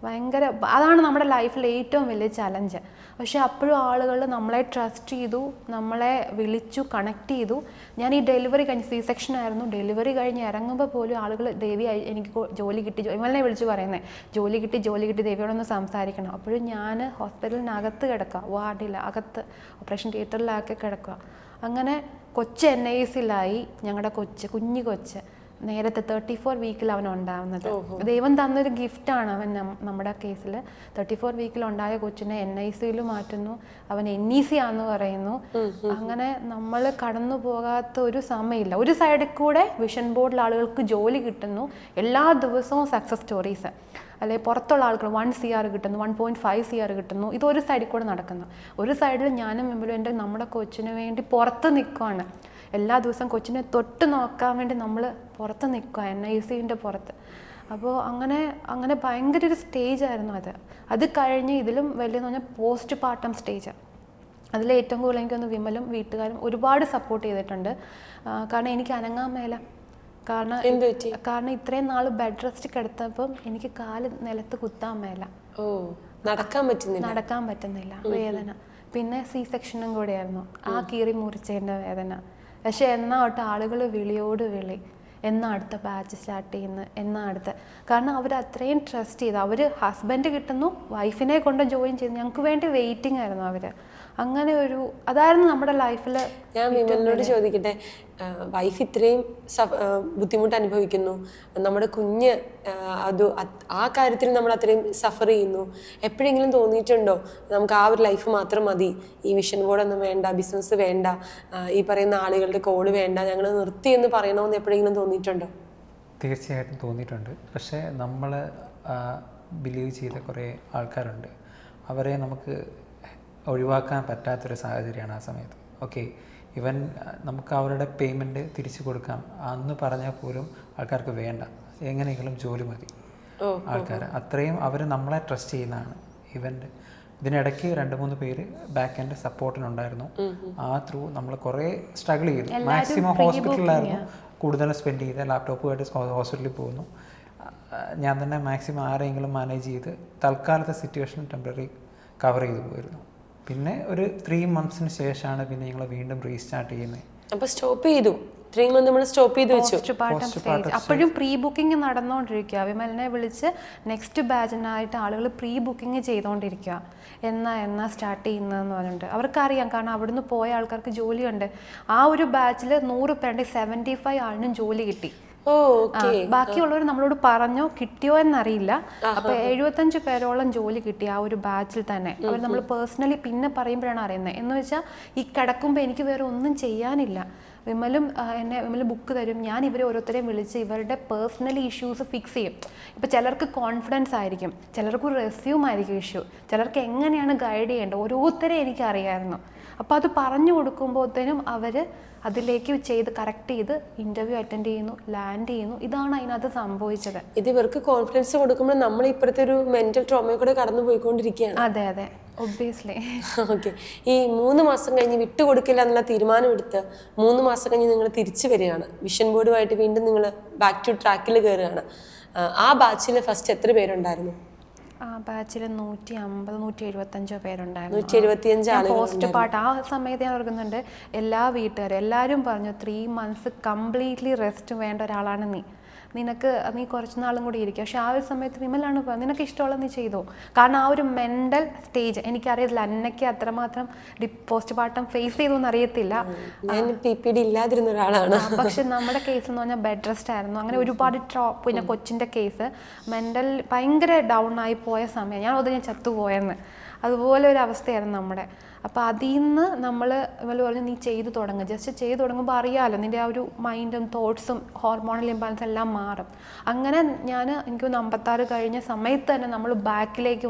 ഭയങ്കര, അതാണ് നമ്മുടെ ലൈഫിൽ ഏറ്റവും വലിയ ചലഞ്ച്. പക്ഷെ അപ്പോഴും ആളുകൾ നമ്മളെ ട്രസ്റ്റ് ചെയ്തു, നമ്മളെ വിളിച്ചു, കണക്ട് ചെയ്തു. ഞാൻ ഈ ഡെലിവറി കഴിഞ്ഞ് C-section ആയിരുന്നു. ഡെലിവറി കഴിഞ്ഞ് ഇറങ്ങുമ്പോൾ പോലും ആളുകൾ ദേവി എനിക്ക് ജോലി കിട്ടി, ഇവളെ വിളിച്ച് പറയുന്നത് ജോലി കിട്ടി ദേവിയോടൊന്ന് സംസാരിക്കണം. അപ്പോഴും ഞാൻ ഹോസ്പിറ്റലിനകത്ത് കിടക്കുക, വാർഡിൽ അകത്ത് ഓപ്പറേഷൻ തിയേറ്ററിലാക്കി കിടക്കുക. അങ്ങനെ കൊച്ച് NICയിലായി. ഞങ്ങളുടെ കുഞ്ഞു കൊച്ച് നേരത്തെ 34 വീക്കിൽ അവൻ ഉണ്ടാവുന്നത്. ദൈവം തന്നൊരു ഗിഫ്റ്റാണ് അവൻ. നമ്മുടെ കേസിൽ 34 വീക്കിൽ ഉണ്ടായ കൊച്ചിനെ NICയിൽ മാറ്റുന്നു, അവൻ NEC ആണെന്ന് പറയുന്നു. അങ്ങനെ നമ്മൾ കടന്നു പോകാത്ത ഒരു സമയമില്ല. ഒരു സൈഡിൽ കൂടെ വിഷൻ ബോർഡിൽ ആളുകൾക്ക് ജോലി കിട്ടുന്നു, എല്ലാ ദിവസവും സക്സസ് സ്റ്റോറീസ്, അല്ലെ പുറത്തുള്ള ആളുകൾ 1 CR കിട്ടുന്നു, 1.5 CR കിട്ടുന്നു. ഇതൊരു സൈഡിൽ കൂടെ നടക്കുന്നു. ഒരു സൈഡിൽ ഞാനും വിമലും എൻ്റെ നമ്മുടെ കൊച്ചിന് വേണ്ടി പുറത്ത് നിൽക്കുവാണ്. എല്ലാ ദിവസവും കൊച്ചിനെ തൊട്ട് നോക്കാൻ വേണ്ടി നമ്മൾ പുറത്ത് നിൽക്കുക, NICൻ്റെ പുറത്ത്. അപ്പോൾ അങ്ങനെ ഭയങ്കര ഒരു സ്റ്റേജായിരുന്നു അത്. അത് കഴിഞ്ഞ് ഇതിലും വലിയെന്ന് പറഞ്ഞാൽ പോസ്റ്റ് പാർട്ടം സ്റ്റേജ്. അതിൽ ഏറ്റവും കൂടുതൽ എനിക്കൊന്ന് വിമലും വീട്ടുകാരും ഒരുപാട് സപ്പോർട്ട് ചെയ്തിട്ടുണ്ട്. കാരണം എനിക്ക് അനങ്ങാൻ മേല. കാരണം ഇത്രയും നാൾ ബെഡ് റെസ്റ്റ് കിടത്തപ്പം എനിക്ക് കാല് നിലത്ത് കുത്താൻ മേല, നടക്കാൻ പറ്റുന്നില്ല, വേദന. പിന്നെ C-സെക്ഷനും കൂടെയായിരുന്നു, ആ കീറി മുറിച്ചതിൻ്റെ വേദന. പക്ഷെ എന്നാ തൊട്ട് ആളുകൾ വിളിയോട് വിളി, എന്നാ അടുത്ത ബാച്ച് സ്റ്റാർട്ട് ചെയ്യുന്നത്, എന്നാ അടുത്ത. കാരണം അവർ അത്രയും ട്രസ്റ്റ് ചെയ്ത്, അവർ ഹസ്ബൻഡ് കിട്ടുന്നു, വൈഫിനെ കൊണ്ട് ജോയിൻ ചെയ്ത് ഞങ്ങൾക്ക് വേണ്ടി വെയിറ്റിംഗ് ആയിരുന്നു അവർ. അങ്ങനെ അതായിരുന്നു നമ്മുടെ ലൈഫിൽ. ഞാൻ വിമലിനോട് ചോദിക്കട്ടെ, വൈഫ് ഇത്രയും ബുദ്ധിമുട്ട് അനുഭവിക്കുന്നു, നമ്മുടെ കുഞ്ഞ് ആ കാര്യത്തിൽ നമ്മൾ അത്രയും സഫർ ചെയ്യുന്നു. എപ്പോഴെങ്കിലും തോന്നിയിട്ടുണ്ടോ നമുക്ക് ആ ഒരു ലൈഫ് മാത്രം മതി, ഈ വിഷൻ ബോർഡൊന്നും വേണ്ട, ബിസിനസ് വേണ്ട, ഈ പറയുന്ന ആളുകളുടെ കോള് വേണ്ട, ഞങ്ങൾ നിർത്തി എന്ന് പറയണമെന്ന് എപ്പോഴെങ്കിലും തോന്നിയിട്ടുണ്ടോ? തീർച്ചയായിട്ടും തോന്നിയിട്ടുണ്ട്. പക്ഷേ നമ്മൾ ബിലീവ് ചെയ്ത കുറേ ആൾക്കാരുണ്ട്, അവരെ നമുക്ക് ഒഴിവാക്കാൻ പറ്റാത്തൊരു സാഹചര്യമാണ് ആ സമയത്ത്. ഓക്കെ, ഇവൻ നമുക്ക് അവരുടെ പേയ്മെൻറ്റ് തിരിച്ചു കൊടുക്കാം അന്ന് പറഞ്ഞാൽ പോലും ആൾക്കാർക്ക് വേണ്ട, എങ്ങനെയെങ്കിലും ജോലി മതി. ആൾക്കാർ അത്രയും അവർ നമ്മളെ ട്രസ്റ്റ് ചെയ്യുന്നതാണ്. ഇതിനിടയ്ക്ക് 2-3 പേര് ബാക്ക് എൻഡ് സപ്പോർട്ടിനുണ്ടായിരുന്നു. ആ ത്രൂ നമ്മൾ കുറേ സ്ട്രഗിൾ ചെയ്തു. മാക്സിമം ഹോസ്പിറ്റലിലായിരുന്നു കൂടുതൽ സ്പെൻഡ് ചെയ്ത്, ലാപ്ടോപ്പുമായിട്ട് ഹോസ്പിറ്റലിൽ പോകുന്നു. ഞാൻ തന്നെ മാക്സിമം ആരെങ്കിലും മാനേജ് ചെയ്ത് തൽക്കാലത്തെ സിറ്റുവേഷൻ ടെമ്പററി കവർ ചെയ്തു പോയിരുന്നു. പിന്നെ ഒരു 3 monthsന് ശേഷമാണ് പിന്നെ ഞങ്ങൾ വീണ്ടും റീസ്റ്റാർട്ട് ചെയ്യുന്നത്. അപ്പോൾ സ്റ്റോപ്പ് ചെയ്തു, 3 months നമ്മൾ സ്റ്റോപ്പ് ചെയ്ത് വെച്ചു. അപ്പോഴും പ്രീ ബുക്കിംഗ് നടന്നുകൊണ്ടിരിക്കുക. വിമലിനെ വിളിച്ച് നെക്സ്റ്റ് ബാച്ചിനായിട്ട് ആളുകൾ പ്രീ ബുക്കിംഗ് ചെയ്തുകൊണ്ടിരിക്കുക. എന്നാ സ്റ്റാർട്ട് ചെയ്യുന്നതെന്ന് പറഞ്ഞിട്ട് അവർക്കറിയാം. കാരണം അവിടുന്ന് പോയ ആൾക്കാർക്ക് ജോലിയുണ്ട്. ആ ഒരു ബാച്ചിൽ 100 പേരുടെ 75 ആളിനും ജോലി കിട്ടി. ബാക്കിയുള്ളവർ നമ്മളോട് പറഞ്ഞോ കിട്ടിയോ എന്നറിയില്ല. അപ്പൊ 75 പേരോളം ജോലി കിട്ടി ആ ഒരു ബാച്ചിൽ തന്നെ. അവർ നമ്മൾ പേഴ്സണലി പിന്നെ പറയുമ്പോഴാണ് അറിയുന്നത്. എന്ന് വെച്ചാൽ ഈ കിടക്കുമ്പോൾ എനിക്ക് വേറെ ഒന്നും ചെയ്യാനില്ല. വിമൽ ബുക്ക് തരും, ഞാൻ ഇവരെ ഓരോരുത്തരെയും വിളിച്ച് ഇവരുടെ പേഴ്സണലി ഇഷ്യൂസ് ഫിക്സ് ചെയ്യും. ഇപ്പം ചിലർക്ക് കോൺഫിഡൻസ് ആയിരിക്കും, ചിലർക്ക് ഒരു റെസ്യൂം ആയിരിക്കും ഇഷ്യൂ, ചിലർക്ക് എങ്ങനെയാണ് ഗൈഡ് ചെയ്യേണ്ടത്, ഓരോരുത്തരെ എനിക്കറിയായിരുന്നു. അപ്പോൾ അത് പറഞ്ഞു കൊടുക്കുമ്പോഴത്തേനും അവർ അതിലേക്ക് ചെയ്ത് കറക്റ്റ് ചെയ്ത് ഇൻ്റർവ്യൂ അറ്റൻഡ് ചെയ്യുന്നു, ലാൻഡ് ചെയ്യുന്നു. ഇതാണ് അതിനകത്ത് സംഭവിച്ചത്. ഇത് ഇവർക്ക് കോൺഫിഡൻസ് കൊടുക്കുമ്പോൾ നമ്മൾ ഇപ്പോഴത്തെ ഒരു മെന്റൽ ട്രോമയിൽ കൂടെ കടന്നു പോയിക്കൊണ്ടിരിക്കുകയാണ്. അതെ ഒബ്വിയസ്ലി. ഓക്കെ, ഈ 3 മാസം കഴിഞ്ഞ് വിട്ടുകൊടുക്കില്ല എന്നുള്ള തീരുമാനം എടുത്ത് 3 മാസം കഴിഞ്ഞ് നിങ്ങൾ തിരിച്ചു വരികയാണ്, വിഷൻ ബോർഡുമായിട്ട് വീണ്ടും നിങ്ങൾ ബാക്ക് ടു ട്രാക്കിൽ കയറുകയാണ്. ആ ബാച്ചിൽ ഫസ്റ്റ് എത്ര പേരുണ്ടായിരുന്നു? ആ ബാച്ചിൽ 150-175 പേരുണ്ടായിരുന്നു. 175 ആളുകൾ. പോസ്റ്റ് പാർട്ട് ആ സമയത്ത് ഞാൻ ഓർക്കുന്നുണ്ട്. എല്ലാ വീട്ടുകാരും എല്ലാവരും പറഞ്ഞു 3 months കംപ്ലീറ്റ്ലി റെസ്റ്റ് വേണ്ട ഒരാളാണ് നീ കുറച്ച് നാളും കൂടി ഇരിക്കുക. പക്ഷെ ആ ഒരു സമയത്ത് വിമലാണ് പറഞ്ഞത് നിനക്ക് ഇഷ്ടമുള്ള നീ ചെയ്തോ. കാരണം ആ ഒരു മെൻ്റൽ സ്റ്റേജ് എനിക്കറിയില്ല, അന്നയ്ക്ക് അത്രമാത്രം പോസ്റ്റ് പാർട്ടം ഫേസ് ചെയ്തു എന്നറിയത്തില്ല. ഞാൻ PPD ഇല്ലാതിരുന്ന ഒരാളാണ്. പക്ഷെ നമ്മുടെ കേസ് എന്ന് പറഞ്ഞാൽ ബെഡ് റെസ്റ്റ് ആയിരുന്നു. അങ്ങനെ ഒരുപാട് പിന്നെ കൊച്ചിൻ്റെ കേസ് മെൻ്റൽ ഭയങ്കര ഡൗൺ ആയി പോയ സമയം ഞാൻ ചത്തുപോയെന്ന്, അതുപോലെ ഒരു അവസ്ഥയായിരുന്നു നമ്മുടെ. അപ്പോൾ അതിൽ നിന്ന് നമ്മൾ പറഞ്ഞു നീ ചെയ്തു തുടങ്ങുക. ജസ്റ്റ് ചെയ്തു തുടങ്ങുമ്പോൾ അറിയാമല്ലോ നിൻ്റെ ആ ഒരു മൈൻഡും തോട്ട്സും ഹോർമോണൽ ഇംബാലൻസ് എല്ലാം മാറും. അങ്ങനെ എനിക്ക് 56 കഴിഞ്ഞ സമയത്ത് തന്നെ നമ്മൾ ബാക്കിലേക്ക്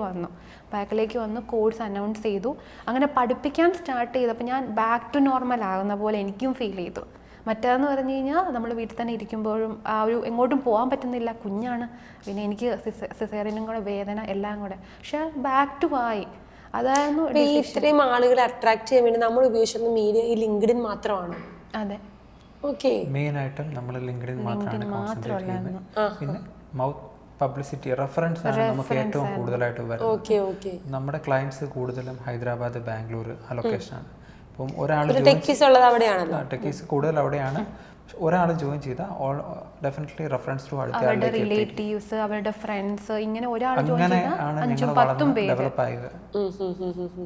വന്നു കോഴ്സ് അനൗൺസ് ചെയ്തു. അങ്ങനെ പഠിപ്പിക്കാൻ സ്റ്റാർട്ട് ചെയ്തപ്പോൾ ഞാൻ ബാക്ക് ടു നോർമൽ ആകുന്ന പോലെ എനിക്കും ഫീൽ ചെയ്തു. മറ്റേതെന്ന് പറഞ്ഞു കഴിഞ്ഞാൽ നമ്മൾ വീട്ടിൽ തന്നെ ഇരിക്കുമ്പോഴും ആ ഒരു എങ്ങോട്ടും പോകാൻ പറ്റുന്നില്ല, കുഞ്ഞാണ്, പിന്നെ എനിക്ക് സിസേറിയനും കൂടെ വേദന എല്ലാം കൂടെ. പക്ഷെ ബാക്ക് ടു ആയി. അതായിരുന്നു ഇത്രയും ആളുകളെ അട്രാക്ട് ചെയ്യാൻ വേണ്ടി നമ്മൾ ഉപയോഗിച്ചിരുന്ന മീഡിയ ഈ ലിങ്ക്ഡിൻ മാത്രമാണോ? അതെ, ഓക്കെ. മെയിൻ ആയിട്ടും നമ്മൾ ലിങ്ക്ഡിൻ മാത്രമാണ് കോൺസെൻട്രേറ്റ് ചെയ്യുന്നത്. പിന്നെ മൗത്ത് പബ്ലിസിറ്റി റെഫറൻസ് ആണ് നമുക്ക് ഏറ്റവും കൂടുതലായിട്ട് വരുന്നത്. നമ്മുടെ ക്ലയൻസ് കൂടുതലും ഹൈദരാബാദ്, ബാംഗ്ലൂർ ആ ലൊക്കേഷനാണ്. അപ്പം ഒരാൾ ടെക്കീസ് കൂടുതൽ അവിടെയാണ്. ഒരാൾ ജോയിൻ ചെയ്താൽ ഡെഫിനറ്റ്ലി റെഫറൻസ് ടു അടുത്ത അവരുടെ റിലേറ്റീവ്സ്, അവരുടെ ഫ്രണ്ട്സ്, ഇങ്ങനെ ഒരാൾ ജോയിൻ ചെയ്താൽ അങ്ങനെയാണ് 5 നിങ്ങൾ 10 പേര്. ഡെവലപ്പ് ആയത്.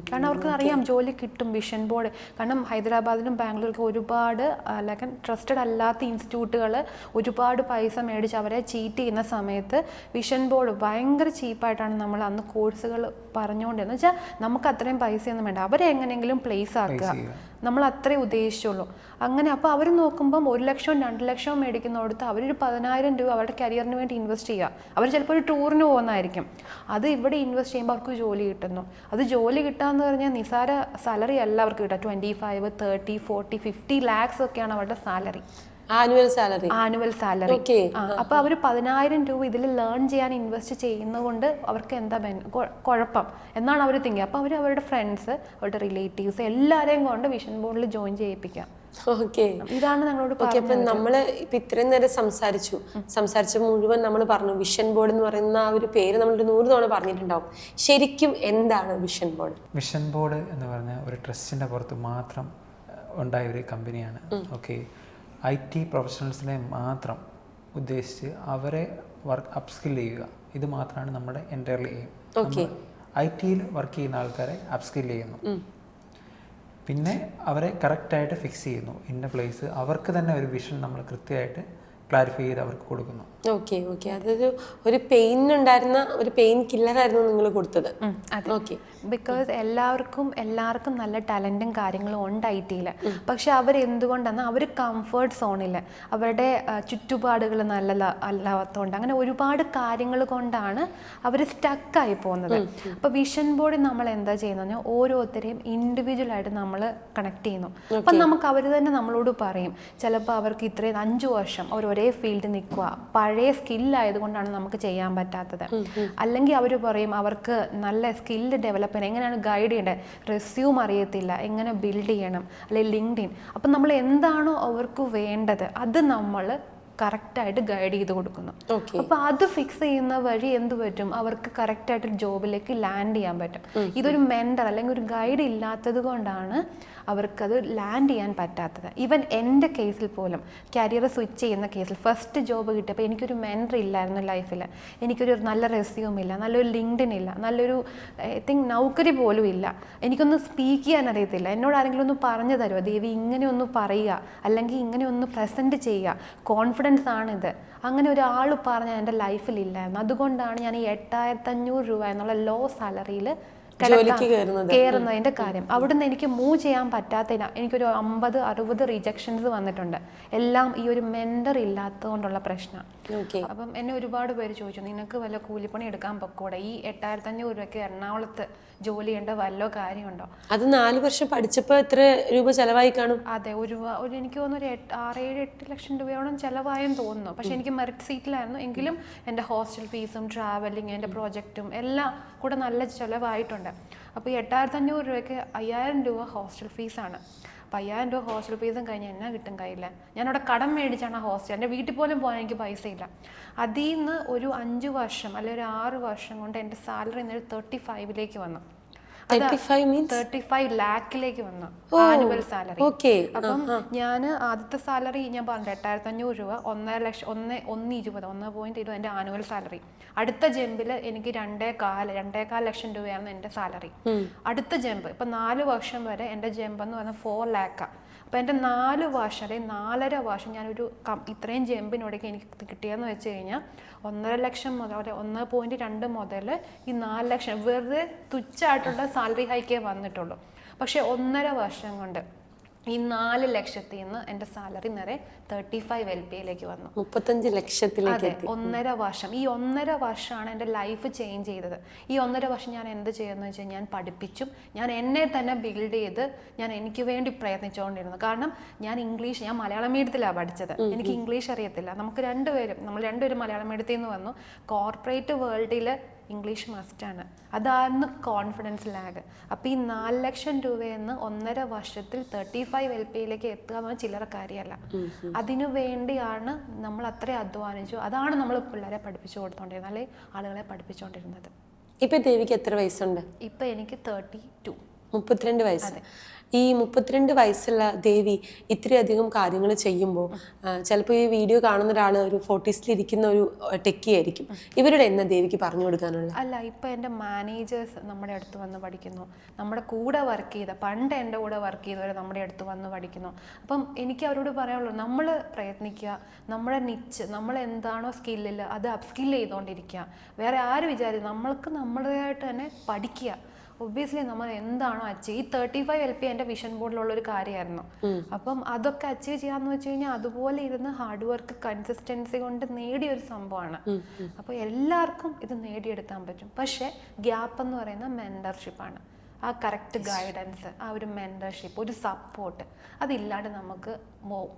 കാരണം അവർക്ക് അറിയാം ജോലി കിട്ടും. വിഷൻ ബോർഡ്, കാരണം ഹൈദരാബാദിലും ബാംഗ്ലൂരിലും ഒരുപാട് ലൈക്ക് ട്രസ്റ്റഡ് അല്ലാത്ത ഇൻസ്റ്റിറ്റ്യൂട്ടുകൾ ഒരുപാട് പൈസ മേടിച്ച് അവരെ ചീറ്റ് ചെയ്യുന്ന സമയത്ത് വിഷൻ ബോർഡ് ഭയങ്കര ചീപ്പായിട്ടാണ് നമ്മൾ അന്ന് കോഴ്സുകൾ പറഞ്ഞുകൊണ്ടിരുന്നത്. വെച്ചാൽ നമുക്ക് അത്രയും പൈസയൊന്നും വേണ്ട, അവരെ എങ്ങനെയെങ്കിലും പ്ലേസ് ആക്കുക, നമ്മൾ അത്രേ ഉദ്ദേശിച്ചുള്ളൂ. അങ്ങനെ അപ്പോൾ അവർ നോക്കുമ്പം 1 ലക്ഷവും 2 ലക്ഷവും മേടിക്കുന്നിടത്ത് അവരൊരു 10,000 രൂപ അവരുടെ കരിയറിന് വേണ്ടി ഇൻവെസ്റ്റ് ചെയ്യുക. അവർ ചിലപ്പോൾ ഒരു ടൂറിന് പോകുന്നതായിരിക്കും, അത് ഇവിടെ ഇൻവെസ്റ്റ് ചെയ്യുമ്പോൾ അവർക്ക് ജോലി കിട്ടുന്നു. അത് ജോലി കിട്ടാന്ന് പറഞ്ഞാൽ നിസാര സാലറി അല്ല അവർക്ക് കിട്ടുക. 25, 30, 40, 50 lakhs ഒക്കെയാണ് അവരുടെ സാലറി, ആനുവൽ സാലറി. അപ്പൊ അവർ 10,000 രൂപ ഇതിൽ ലേൺ ചെയ്യാൻ ഇൻവെസ്റ്റ് ചെയ്യുന്നതുകൊണ്ട് അവർക്ക് എന്താ കുഴപ്പം എന്നാണ് അവർ തിങ്ക്. അപ്പൊ അവർ അവരുടെ ഫ്രണ്ട്സ്, അവരുടെ റിലേറ്റീവ്സ് എല്ലാവരെയും കൊണ്ട് വിഷൻ ബോർഡിൽ ജോയിൻ ചെയ്യിപ്പിക്കാം. ഇതാണ് ഞങ്ങളോട് അപ്പൊ നമ്മള് ഇപ്പൊ ഇത്രയും നേരം സംസാരിച്ച മുഴുവൻ നമ്മൾ പറഞ്ഞു വിഷൻ ബോർഡ് എന്ന് പറയുന്ന ആ ഒരു പേര് നമ്മൾ 100 തവണ പറഞ്ഞിട്ടുണ്ടാവും. ശരിക്കും എന്താണ് വിഷൻ ബോർഡ്? വിഷൻ ബോർഡ് എന്ന് പറഞ്ഞാൽ ഒരു ട്രസ്റ്റിന്റെ പുറത്ത് മാത്രം ഉണ്ടായ ഒരു കമ്പനിയാണ്. ഓക്കെ, IT പ്രൊഫഷണൽസിനെ മാത്രം ഉദ്ദേശിച്ച് അവരെ അപ്സ്കിൽ ചെയ്യുക, ഇത് മാത്രമാണ് നമ്മുടെ എൻ്റയർലി എയിം. IT-യിൽ വർക്ക് ചെയ്യുന്ന ആൾക്കാരെ അപ്സ്കിൽ ചെയ്യുന്നു, പിന്നെ അവരെ കറക്റ്റായിട്ട് ഫിക്സ് ചെയ്യുന്നു ഇന്ന പ്ലേസ്. അവർക്ക് തന്നെ ഒരു വിഷൻ നമ്മൾ കൃത്യമായിട്ട് ക്ലാരിഫൈ ചെയ്ത് അവർക്ക് കൊടുക്കുന്നു. അതൊരു ഒരു പെയിൻ ഉണ്ടായിരുന്ന ഒരു പെയിൻ കില്ലറായിരുന്നു നിങ്ങൾ കൊടുത്തത്. ബിക്കോസ് എല്ലാവർക്കും നല്ല ടാലന്റും കാര്യങ്ങളും ഉണ്ട് IT-യിൽ. പക്ഷെ അവരെന്തുകൊണ്ടാണ് അവർ കംഫർട്ട് സോണിൽ, അവരുടെ ചുറ്റുപാടുകൾ അല്ലാത്തതുകൊണ്ട്, അങ്ങനെ ഒരുപാട് കാര്യങ്ങൾ കൊണ്ടാണ് അവർ സ്റ്റക്കായി പോകുന്നത്. അപ്പോൾ വിഷൻ ബോർഡിൽ നമ്മൾ എന്താ ചെയ്യുന്നത് പറഞ്ഞാൽ ഓരോരുത്തരെയും ഇൻഡിവിജ്വൽ ആയിട്ട് നമ്മൾ കണക്ട് ചെയ്യുന്നു. അപ്പം നമുക്ക് അവർ തന്നെ നമ്മളോട് പറയും, ചിലപ്പോൾ അവർക്ക് ഇത്രയും 5 വർഷം അവർ ഒരേ ഫീൽഡിൽ നിൽക്കുക, പഴയ സ്കില്ലായതുകൊണ്ടാണ് നമുക്ക് ചെയ്യാൻ പറ്റാത്തത്. അല്ലെങ്കിൽ അവർ പറയും അവർക്ക് നല്ല സ്കില്ല് ഡെവലപ്പ് ചെയ്യണം, എങ്ങനെയാണ് ഗൈഡ് ചെയ്യേണ്ടത്, റെസ്യൂം അറിയത്തില്ല, എങ്ങനെ ബിൽഡ് ചെയ്യണം, അല്ലെങ്കിൽ ലിങ്ക്ഡിൻ. അപ്പം നമ്മൾ എന്താണോ അവർക്ക് വേണ്ടത് അത് നമ്മൾ കറക്റ്റായിട്ട് ഗൈഡ് ചെയ്ത് കൊടുക്കുന്നു. അപ്പോൾ അത് ഫിക്സ് ചെയ്യുന്ന വഴി എന്ത് പറ്റും, അവർക്ക് കറക്റ്റായിട്ട് ജോബിലേക്ക് ലാൻഡ് ചെയ്യാൻ പറ്റും. ഇതൊരു മെൻറ്റർ അല്ലെങ്കിൽ ഒരു ഗൈഡ് ഇല്ലാത്തത് കൊണ്ടാണ് അവർക്കത് ലാൻഡ് ചെയ്യാൻ പറ്റാത്തത്. ഈവൻ എൻ്റെ കേസിൽ പോലും കരിയർ സ്വിച്ച് ചെയ്യുന്ന കേസിൽ ഫസ്റ്റ് ജോബ് കിട്ടിയപ്പോൾ എനിക്കൊരു മെൻറ്റർ ഇല്ലായിരുന്നു ലൈഫിൽ. എനിക്കൊരു നല്ല റെസ്യൂം ഇല്ല, നല്ലൊരു ലിങ്ക്ഡിൻ ഇല്ല, നല്ലൊരു നൗകരി പോലും ഇല്ല, എനിക്കൊന്ന് സ്പീക്ക് ചെയ്യാൻ അറിയത്തില്ല. എന്നോട് ആരെങ്കിലും ഒന്ന് പറഞ്ഞു തരുമോ, ദേവി ഇങ്ങനെ ഒന്ന് പറയുക, അല്ലെങ്കിൽ ഇങ്ങനെ ഒന്ന് പ്രസൻറ്റ് ചെയ്യുക, കോൺഫിഡൻസ് ആണിത്, അങ്ങനെ ഒരാൾ പറഞ്ഞാൽ എൻ്റെ ലൈഫിൽ ഇല്ലായിരുന്നു. അതുകൊണ്ടാണ് ഞാൻ ഈ 8,500 രൂപ എന്നുള്ള ലോ സാലറിയിൽ കയറുന്നതിന്റെ കാര്യം. അവിടുന്ന് എനിക്ക് മൂവ് ചെയ്യാൻ പറ്റാത്തതിന് എനിക്കൊരു 50-60 റിജക്ഷൻസ് വന്നിട്ടുണ്ട്. എല്ലാം ഈ ഒരു മെന്റർ ഇല്ലാത്തതുകൊണ്ടുള്ള പ്രശ്നം. അപ്പം എന്നെ ഒരുപാട് പേര് ചോദിച്ചു, നിനക്ക് വല്ല കൂലിപ്പണി എടുക്കാൻ പൊക്കോടെ, ഈ 8,500 രൂപയ്ക്ക് എറണാകുളത്ത് ജോലി ചെയ്യേണ്ട വല്ല കാര്യമുണ്ടോ? അത് 4 വർഷം പഠിച്ചപ്പോൾ എത്ര രൂപ ചെലവായി കാണും? അതെ, എനിക്ക് തോന്നുന്നു ഒരു 6-7-8 ലക്ഷം രൂപയോളം ചെലവായെന്ന് തോന്നുന്നു. പക്ഷെ എനിക്ക് മെറിറ്റ് സീറ്റിലായിരുന്നു, എങ്കിലും എൻ്റെ ഹോസ്റ്റൽ ഫീസും ട്രാവലിങ് എൻ്റെ പ്രോജക്റ്റും എല്ലാം കൂടെ നല്ല ചിലവായിട്ടുണ്ട്. അപ്പോൾ ഈ 8,500 രൂപയ്ക്ക് 5,000 രൂപ ഹോസ്റ്റൽ ഫീസാണ്. അപ്പോൾ 5,000 രൂപ ഹോസ്റ്റൽ ഫീസും കഴിഞ്ഞാൽ എന്നാ കിട്ടും കയ്യിൽ? ഞാനവിടെ കടം മേടിച്ചാണ് ഹോസ്റ്റൽ, എൻ്റെ വീട്ടിൽ പോലും പോകാൻ എനിക്ക് പൈസ ഇല്ല. അതിൽ നിന്ന് ഒരു 5 വർഷം അല്ലെങ്കിൽ ഒരു 6 വർഷം കൊണ്ട് എൻ്റെ സാലറി 35 വന്നു. 35 ലാഖിലേക്ക് വന്നു ആനുവൽ സാലറി. അപ്പം ഞാൻ ആദ്യത്തെ സാലറി ഞാൻ പറഞ്ഞു 8,500 രൂപ, 1.20 എൻ്റെ ആനുവൽ സാലറി. അടുത്ത ജമ്പിൽ എനിക്ക് 2.25 ലക്ഷം രൂപയാണ് എൻ്റെ സാലറി. അടുത്ത ജമ്പ് ഇപ്പൊ 4 വർഷം വരെ എൻ്റെ ജമ്പ് എന്ന് പറഞ്ഞാൽ 4 ലാഖാണ്. അപ്പൊ എൻ്റെ 4 വർഷം അല്ലെങ്കിൽ 4.5 വർഷം ഞാനൊരു ഇത്രയും ജമ്പിനോടേക്ക് എനിക്ക് കിട്ടിയെന്ന് വെച്ച് കഴിഞ്ഞാൽ 1.5 ലക്ഷം മുതൽ 1.2 മുതൽ ഈ 4 ലക്ഷം വെറുതെ തുച്ഛമായിട്ടുള്ള സാലറി ഹൈക്കേ വന്നിട്ടുള്ളൂ. പക്ഷെ 1.5 വർഷം കൊണ്ട് ഈ 4 ലക്ഷത്തിൽ നിന്ന് എൻ്റെ സാലറി നേരെ 35 LPA വന്നു, 35 ലക്ഷത്തിലേക്ക്. 1.5 വർഷം. ഈ 1.5 വർഷമാണ് എൻ്റെ ലൈഫ് ചേഞ്ച് ചെയ്തത്. ഈ 1.5 വർഷം ഞാൻ എന്ത് ചെയ്യുമെന്ന് വെച്ചാൽ ഞാൻ പഠിപ്പിച്ചും ഞാൻ എന്നെ തന്നെ ബിൽഡ് ചെയ്ത് ഞാൻ എനിക്ക് വേണ്ടി പ്രയത്നിച്ചുകൊണ്ടിരുന്നു. കാരണം ഞാൻ മലയാളം മീഡിയത്തിലാണ് പഠിച്ചത്, എനിക്ക് ഇംഗ്ലീഷ് അറിയത്തില്ല. നമ്മൾ രണ്ടുപേരും മലയാളം മീഡിയത്തിൽ നിന്ന് വന്നു. കോർപ്പറേറ്റ് വേൾഡിൽ ഇംഗ്ലീഷ് മസ്റ്റാണ്, അതായിരുന്നു കോൺഫിഡൻസ് ലാഗ്. അപ്പോൾ ഈ 4 ലക്ഷം രൂപയെന്ന് 1.5 വർഷത്തിൽ 35 LPA എത്തുക എന്ന് പറഞ്ഞാൽ ചില്ലറ കാര്യമല്ല. അതിനു വേണ്ടിയാണ് നമ്മൾ അത്രയും അധ്വാനിച്ചു. അതാണ് നമ്മൾ പിള്ളേരെ പഠിപ്പിച്ചു കൊടുത്തോണ്ടിരുന്നത്, അല്ലെങ്കിൽ ആളുകളെ പഠിപ്പിച്ചുകൊണ്ടിരുന്നത്. ഇപ്പൊ ദേവിക്ക് എത്ര വയസ്സുണ്ട്? ഇപ്പൊ എനിക്ക് 32. 32 വയസ്സ്. ഈ 32 വയസ്സുള്ള ദേവി ഇത്രയധികം കാര്യങ്ങൾ ചെയ്യുമ്പോൾ ചിലപ്പോൾ ഈ വീഡിയോ കാണുന്ന ഒരാൾ ഒരു 40s ഇരിക്കുന്ന ഒരു ടെക്കി ആയിരിക്കും. ഇവരുടെ എന്നാ ദേവിക്ക് പറഞ്ഞു കൊടുക്കാനുള്ള? അല്ല, ഇപ്പം എൻ്റെ മാനേജേഴ്സ് നമ്മുടെ അടുത്ത് വന്ന് പഠിക്കുന്നു, നമ്മുടെ കൂടെ വർക്ക് ചെയ്ത, പണ്ട് എൻ്റെ കൂടെ വർക്ക് ചെയ്തവരെ നമ്മുടെ അടുത്ത് വന്ന് പഠിക്കുന്നു. അപ്പം എനിക്ക് അവരോട് പറയാനുള്ളൂ, നമ്മൾ പ്രയത്നിക്കുക, നമ്മുടെ നിച്ച്, നമ്മൾ എന്താണോ സ്കില്ലിൽ അത് അപ്സ്കിൽ ചെയ്തുകൊണ്ടിരിക്കുക. വേറെ ആര് വിചാരിക്കും, നമ്മൾക്ക് നമ്മുടേതായിട്ട് തന്നെ പഠിക്കുക. ഒബ്വിയസ്ലി നമ്മൾ എന്താണോ അച്ചീവ്, ഈ 35 LP എൻ്റെ വിഷൻ ബോർഡിലുള്ളൊരു കാര്യമായിരുന്നു. അപ്പം അതൊക്കെ അച്ചീവ് ചെയ്യാന്ന് വെച്ച് കഴിഞ്ഞാൽ അതുപോലെ ഇരുന്ന് ഹാർഡ് വർക്ക്, കൺസിസ്റ്റൻസി കൊണ്ട് നേടിയൊരു സംഭവമാണ്. അപ്പോൾ എല്ലാവർക്കും ഇത് നേടിയെടുക്കാൻ പറ്റും. പക്ഷേ ഗ്യാപ്പ് എന്ന് പറയുന്ന മെൻറ്റർഷിപ്പാണ്. ആ കറക്റ്റ് ഗൈഡൻസ്, ആ ഒരു മെൻറ്റർഷിപ്പ്, ഒരു സപ്പോർട്ട്, അതില്ലാണ്ട് നമുക്ക്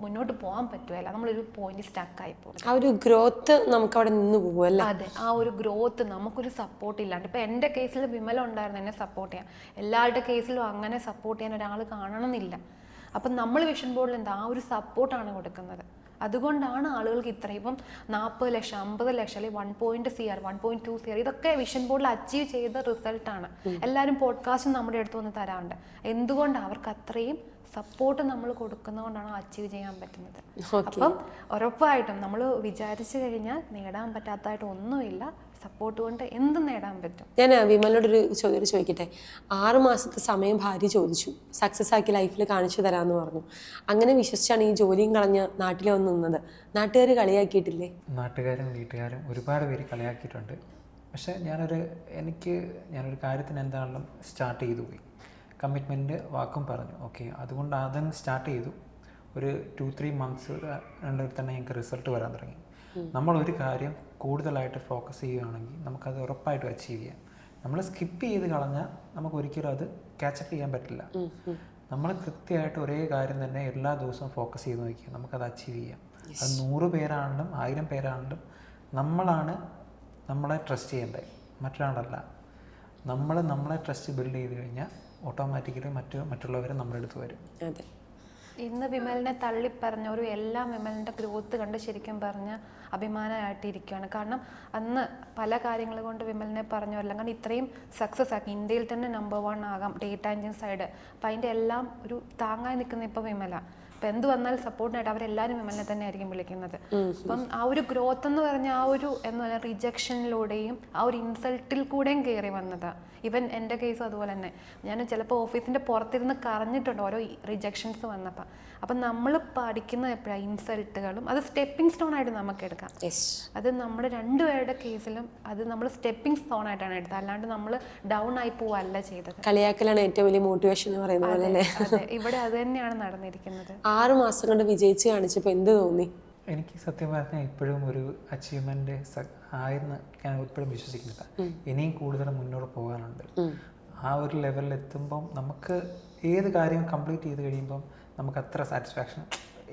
മുന്നോട്ട് പോകാൻ പറ്റുമല്ല. നമ്മളൊരു പോയിന്റ് സ്റ്റക്കായി പോകും. ആ ഒരു ഗ്രോത്ത് നമുക്ക് അവിടെ നിന്ന് പോകുമല്ലോ. അതെ, ആ ഒരു ഗ്രോത്ത്, നമുക്കൊരു സപ്പോർട്ട് ഇല്ലാണ്ട്. ഇപ്പം എൻ്റെ കേസിൽ വിമല ഉണ്ടായിരുന്നു എന്നെ സപ്പോർട്ട് ചെയ്യാൻ. എല്ലാവരുടെ കേസിലും അങ്ങനെ സപ്പോർട്ട് ചെയ്യാൻ ഒരാൾ കാണണമെന്നില്ല. അപ്പം നമ്മൾ വിഷൻ ബോർഡിൽ എന്താ ആ ഒരു സപ്പോർട്ടാണ് കൊടുക്കുന്നത്. അതുകൊണ്ടാണ് ആളുകൾക്ക് ഇത്രയും ഇപ്പം 40 ലക്ഷം 50 ലക്ഷം അല്ലെങ്കിൽ 1.0 CR 1.2 CR ഇതൊക്കെ വിഷൻ ബോർഡിൽ അച്ചീവ് ചെയ്ത റിസൾട്ടാണ്. എല്ലാവരും പോഡ്കാസ്റ്റ് നമ്മുടെ അടുത്ത് വന്ന് തരാറുണ്ട്. എന്തുകൊണ്ടാണ്? അവർക്ക് അത്രയും സപ്പോർട്ട് നമ്മൾ കൊടുക്കുന്നതുകൊണ്ടാണ് അച്ചീവ് ചെയ്യാൻ പറ്റുന്നത്. അപ്പം ഉറപ്പായിട്ടും നമ്മൾ വിചാരിച്ചു കഴിഞ്ഞാൽ നേടാൻ പറ്റാത്തതായിട്ട് ഒന്നുമില്ല. സപ്പോർട്ട് കൊണ്ട് എന്തും നേടാൻ പറ്റും. ഞാൻ വിമലിനോടൊരു ചോദ്യം ചോദിക്കട്ടെ. 6 മാസത്തെ സമയം ഭാര്യ ചോദിച്ചു, സക്സസ് ആക്കി ലൈഫിൽ കാണിച്ചു തരാമെന്ന് പറഞ്ഞു. അങ്ങനെ വിശ്വസിച്ചാണ് ഈ ജോലിയും കളഞ്ഞ് നാട്ടിൽ വന്ന് നിന്നത്. നാട്ടുകാർ കളിയാക്കിയിട്ടില്ലേ? നാട്ടുകാരും വീട്ടുകാരും ഒരുപാട് പേര് കളിയാക്കിയിട്ടുണ്ട്. പക്ഷേ ഞാനൊരു കാര്യത്തിന് എന്താണെങ്കിലും സ്റ്റാർട്ട് ചെയ്തു പോയി. കമ്മിറ്റ്മെൻറ്റ് വാക്കും പറഞ്ഞു. ഓക്കെ, അതുകൊണ്ട് അതങ്ങ് സ്റ്റാർട്ട് ചെയ്തു. ഒരു 2-3 മന്ത്സ് തന്നെ ഞങ്ങൾക്ക് റിസൾട്ട് വരാൻ തുടങ്ങി. നമ്മളൊരു കാര്യം കൂടുതലായിട്ട് ഫോക്കസ് ചെയ്യുകയാണെങ്കിൽ നമുക്കത് ഉറപ്പായിട്ടും അച്ചീവ് ചെയ്യാം. നമ്മൾ സ്കിപ്പ് ചെയ്ത് കളഞ്ഞാൽ നമുക്ക് ഒരിക്കലും അത് ക്യാച്ചപ്പ് ചെയ്യാൻ പറ്റില്ല. നമ്മൾ കൃത്യമായിട്ട് ഒരേ കാര്യം തന്നെ എല്ലാ ദിവസവും ഫോക്കസ് ചെയ്ത് നോക്കിയാൽ നമുക്കത് അച്ചീവ് ചെയ്യാം. അത് 100 പേരാണെങ്കിലും 1000 പേരാണെങ്കിലും നമ്മളാണ് നമ്മളെ ട്രസ്റ്റ് ചെയ്യേണ്ടത്, മറ്റൊരാളല്ല. നമ്മളെ ട്രസ്റ്റ് ബിൽഡ് ചെയ്ത് കഴിഞ്ഞാൽ ഓട്ടോമാറ്റിക്കലി മറ്റുള്ളവർ നമ്മുടെ അടുത്ത് വരും. അതെ, ഇന്ന് വിമലിനെ തള്ളിപ്പറഞ്ഞവരും എല്ലാം വിമലിൻ്റെ ഗ്രോത്ത് കണ്ട് ശരിക്കും പറഞ്ഞ അഭിമാനമായിട്ടിരിക്കുകയാണ്. കാരണം അന്ന് പല കാര്യങ്ങൾ കൊണ്ട് വിമലിനെ പറഞ്ഞവരെല്ലാം കാരണം ഇത്രയും സക്സസ് ആക്കി ഇന്ത്യയിൽ തന്നെ നമ്പർ 1 ആകാം ഡേറ്റ എൻജിൻ സൈഡ്. അപ്പം അതിൻ്റെ എല്ലാം ഒരു താങ്ങായി നിൽക്കുന്ന ഇപ്പോൾ വിമല. അപ്പം എന്ത് വന്നാലും സപ്പോർട്ടിനായിട്ട് അവരെല്ലാവരും വിമലിനെ തന്നെ ആയിരിക്കും വിളിക്കുന്നത്. അപ്പം ആ ഒരു ഗ്രോത്ത് എന്ന് പറഞ്ഞ ആ ഒരു എന്താ പറയുക റിജക്ഷനിലൂടെയും ആ ഒരു ഇൻസൾട്ടിൽ കൂടെയും കയറി വന്നതാണ്. ഈവൻ എൻ്റെ കേസും അതുപോലെ തന്നെ. ഞാൻ ചിലപ്പോൾ ഓഫീസിൻ്റെ പുറത്തിരുന്ന് കരഞ്ഞിട്ടുണ്ട് ഓരോ റിജക്ഷൻസ് വന്നപ്പോൾ. അപ്പം നമ്മൾ പഠിക്കുന്നത് എപ്പോഴാണ് ഇൻസൾട്ടുകളും അത് സ്റ്റെപ്പിംഗ് സ്റ്റോൺ ആയിട്ട് നമുക്ക് എടുക്കാം. അത് നമ്മുടെ രണ്ടുപേരുടെ കേസിലും അത് നമ്മൾ സ്റ്റെപ്പിംഗ് സ്റ്റോൺ ആയിട്ടാണ് എടുത്തത്, അല്ലാണ്ട് നമ്മൾ ഡൗൺ ആയി പോവല്ല ചെയ്തത്. കളിയാക്കലാണ് ഏറ്റവും വലിയ മോട്ടിവേഷൻ എന്ന് പറയുന്നത് പോലെ അല്ലേ? ഇവിടെ അത് തന്നെയാണ് നടന്നിരിക്കുന്നത്. 6 മാസം കൊണ്ട് വിജയിച്ച് കാണിച്ചപ്പോൾ എന്ത് തോന്നി? എനിക്ക് സത്യം പറഞ്ഞാൽ ഇപ്പോഴും ഒരു അച്ചീവ്മെന്റ് ആയെന്ന് ഞാൻ ഇപ്പോഴും വിശ്വസിക്കുന്നില്ല. ഇനിയും കൂടുതൽ മുന്നോട്ട് പോകാനുണ്ട്. ആ ഒരു ലെവലിൽ എത്തുമ്പം നമുക്ക് ഏത് കാര്യവും കംപ്ലീറ്റ് ചെയ്ത് കഴിയുമ്പം നമുക്ക് അത്ര സാറ്റിസ്ഫാക്ഷൻ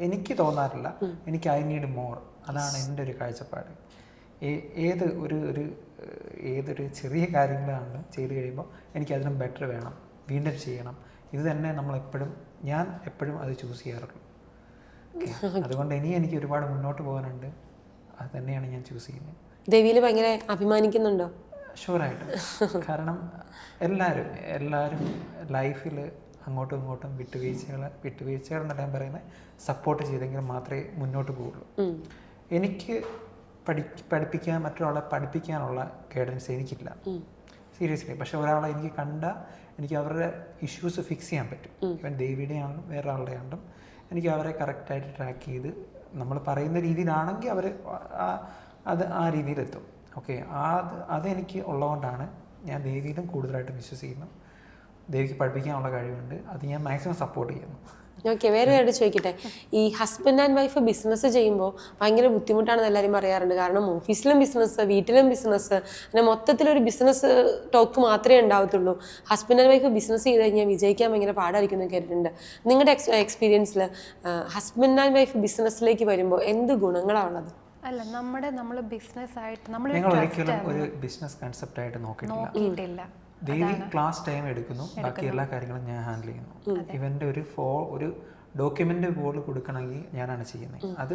എനിക്ക് തോന്നാറില്ല. എനിക്ക് ഐ നീഡ് മോർ. അതാണ് എൻ്റെ ഒരു കാഴ്ചപ്പാട്. ഏതൊരു ചെറിയ കാര്യങ്ങളാണെങ്കിലും ചെയ്ത് കഴിയുമ്പോൾ എനിക്കതിനും ബെറ്റർ വേണം, വീണ്ടും ചെയ്യണം. ഇത് തന്നെ ഞാൻ എപ്പോഴും അത് ചൂസ് ചെയ്യാറുള്ളൂ. അതുകൊണ്ട് എനിക്ക് ഒരുപാട് മുന്നോട്ട് പോകാനുണ്ട്. അത് തന്നെയാണ് ഞാൻ ചൂസ് ചെയ്യുന്നത്. ദേവിയിൽ ഭയങ്കര അഭിമാനിക്കുന്നുണ്ടോ? ഷുവറായിട്ടും. കാരണം എല്ലാവരും ലൈഫിൽ അങ്ങോട്ടും ഇങ്ങോട്ടും വിട്ടുവീഴ്ചകൾ എന്നല്ല ഞാൻ പറയുന്നത്, സപ്പോർട്ട് ചെയ്തെങ്കിൽ മാത്രമേ മുന്നോട്ട് പോവുള്ളൂ. എനിക്ക് മറ്റൊരാളെ പഠിപ്പിക്കാനുള്ള ഗൈഡൻസ് എനിക്കില്ല, സീരിയസ്ലി. പക്ഷെ ഒരാളെ എനിക്ക് അവരുടെ ഇഷ്യൂസ് ഫിക്സ് ചെയ്യാൻ പറ്റും. ഇവൻ ദേവിയുടെ ആണെങ്കിലും വേറെ ആളുടെ ആണെങ്കിലും എനിക്ക് അവരെ കറക്റ്റായിട്ട് ട്രാക്ക് ചെയ്ത് നമ്മൾ പറയുന്ന രീതിയിലാണെങ്കിൽ അവർ ആ രീതിയിലെത്തും. ഓക്കെ, അതെനിക്ക് ഉള്ളതുകൊണ്ടാണ് ഞാൻ ദേവിയിലും കൂടുതലായിട്ട് വിശ്വസിക്കുന്നു. ദേവിക്ക് പഠിപ്പിക്കാനുള്ള കഴിവുണ്ട്, അത് ഞാൻ മാക്സിമം സപ്പോർട്ട് ചെയ്യുന്നു. ഓക്കെ, വേറെ കാര്യം ചോദിക്കട്ടെ. ഈ ഹസ്ബൻഡ് ആൻഡ് വൈഫ് ബിസിനസ് ചെയ്യുമ്പോൾ ഭയങ്കര ബുദ്ധിമുട്ടാണെന്ന് എല്ലാവരും പറയാറുണ്ട്. കാരണം ഓഫീസിലും ബിസിനസ്, വീട്ടിലും ബിസിനസ്, അങ്ങനെ മൊത്തത്തിലൊരു ബിസിനസ് ടോക്ക് മാത്രമേ ഉണ്ടാവത്തുള്ളൂ. ഹസ്ബൻഡ് ആൻഡ് വൈഫ് ബിസിനസ് ചെയ്ത് കഴിഞ്ഞാൽ വിജയിക്കാൻ ഭയങ്കര പാടായിരിക്കും എന്ന് കേട്ടിട്ടുണ്ട്. നിങ്ങളുടെ എക്സ്പീരിയൻസിൽ ഹസ്ബൻഡ് ആൻഡ് വൈഫ് ബിസിനസ്സിലേക്ക് വരുമ്പോൾ എന്ത് ഗുണങ്ങളാണ് ഉള്ളത്? അല്ല, നമ്മൾ ബിസിനസ് ആയിട്ട് ഞങ്ങൾ ഒരിക്കലും ഒരു ബിസിനസ് കൺസെപ്റ്റ് ആയിട്ട് നോക്കിയിട്ടില്ല. ദേവി ക്ലാസ് ടൈം എടുക്കുന്നു, ബാക്കി എല്ലാ കാര്യങ്ങളും ഞാൻ ഹാൻഡിൽ ചെയ്യുന്നു. ഇവൻ്റെ ഒരു ഡോക്യുമെൻ്റ് പോലും കൊടുക്കണമെങ്കിൽ ഞാനാണ് ചെയ്യുന്നത്. അത്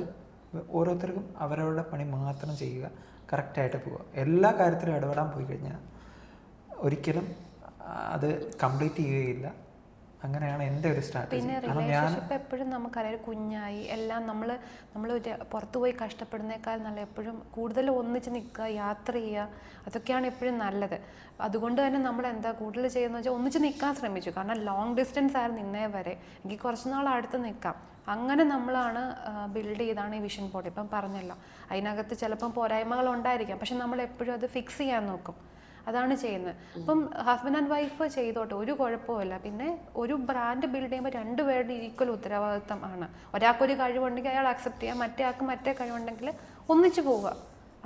ഓരോരുത്തർക്കും അവരവരുടെ പണി മാത്രം ചെയ്യുക, കറക്റ്റായിട്ട് പോവുക. എല്ലാ കാര്യത്തിലും ഇടപെടാൻ പോയി കഴിഞ്ഞാൽ ഒരിക്കലും അത് കംപ്ലീറ്റ് ചെയ്യുകയില്ല. അങ്ങനെയാണ് എൻ്റെ ഒരു സ്ട്രാറ്റജി. പിന്നെ റിലേഷൻഷിപ്പ് എപ്പോഴും നമുക്കറിയാം കുഞ്ഞായി എല്ലാം നമ്മൾ പുറത്തു പോയി കഷ്ടപ്പെടുന്നേക്കാൾ നല്ല എപ്പോഴും കൂടുതൽ ഒന്നിച്ച് നിൽക്കുക, യാത്ര ചെയ്യുക, അതൊക്കെയാണ് എപ്പോഴും നല്ലത്. അതുകൊണ്ട് തന്നെ നമ്മൾ എന്താ കൂടുതൽ ചെയ്യുന്നത് വെച്ചാൽ ഒന്നിച്ച് നിൽക്കാൻ ശ്രമിച്ചു. കാരണം ലോങ് ഡിസ്റ്റൻസ് ആയിരുന്നു ഇന്നേ വരെ. എനിക്ക് കുറച്ച് നാൾ അടുത്ത് നിൽക്കാം. അങ്ങനെ നമ്മളാണ് ബിൽഡ് ചെയ്താണ് ഈ വിഷൻ ബോർഡ്. ഇപ്പം പറഞ്ഞല്ലോ, അതിനകത്ത് ചിലപ്പം പോരായ്മകൾ ഉണ്ടായിരിക്കാം, പക്ഷെ നമ്മൾ എപ്പോഴും അത് ഫിക്സ് ചെയ്യാൻ നോക്കും. അതാണ് ചെയ്യുന്നത്. അപ്പം ഹസ്ബൻഡ് ആൻഡ് വൈഫ് ചെയ്തോട്ടെ, ഒരു കുഴപ്പമില്ല. പിന്നെ ഒരു ബ്രാൻഡ് ബിൽഡ് ചെയ്യുമ്പോൾ രണ്ടുപേരുടെ ഈക്വൽ ഉത്തരവാദിത്തം ആണ്. ഒരാൾക്കൊരു കഴിവുണ്ടെങ്കിൽ അയാൾ അക്സെപ്റ്റ് ചെയ്യാം, മറ്റേ ആൾക്ക് മറ്റേ കഴിവുണ്ടെങ്കിൽ ഒന്നിച്ചു പോവുക.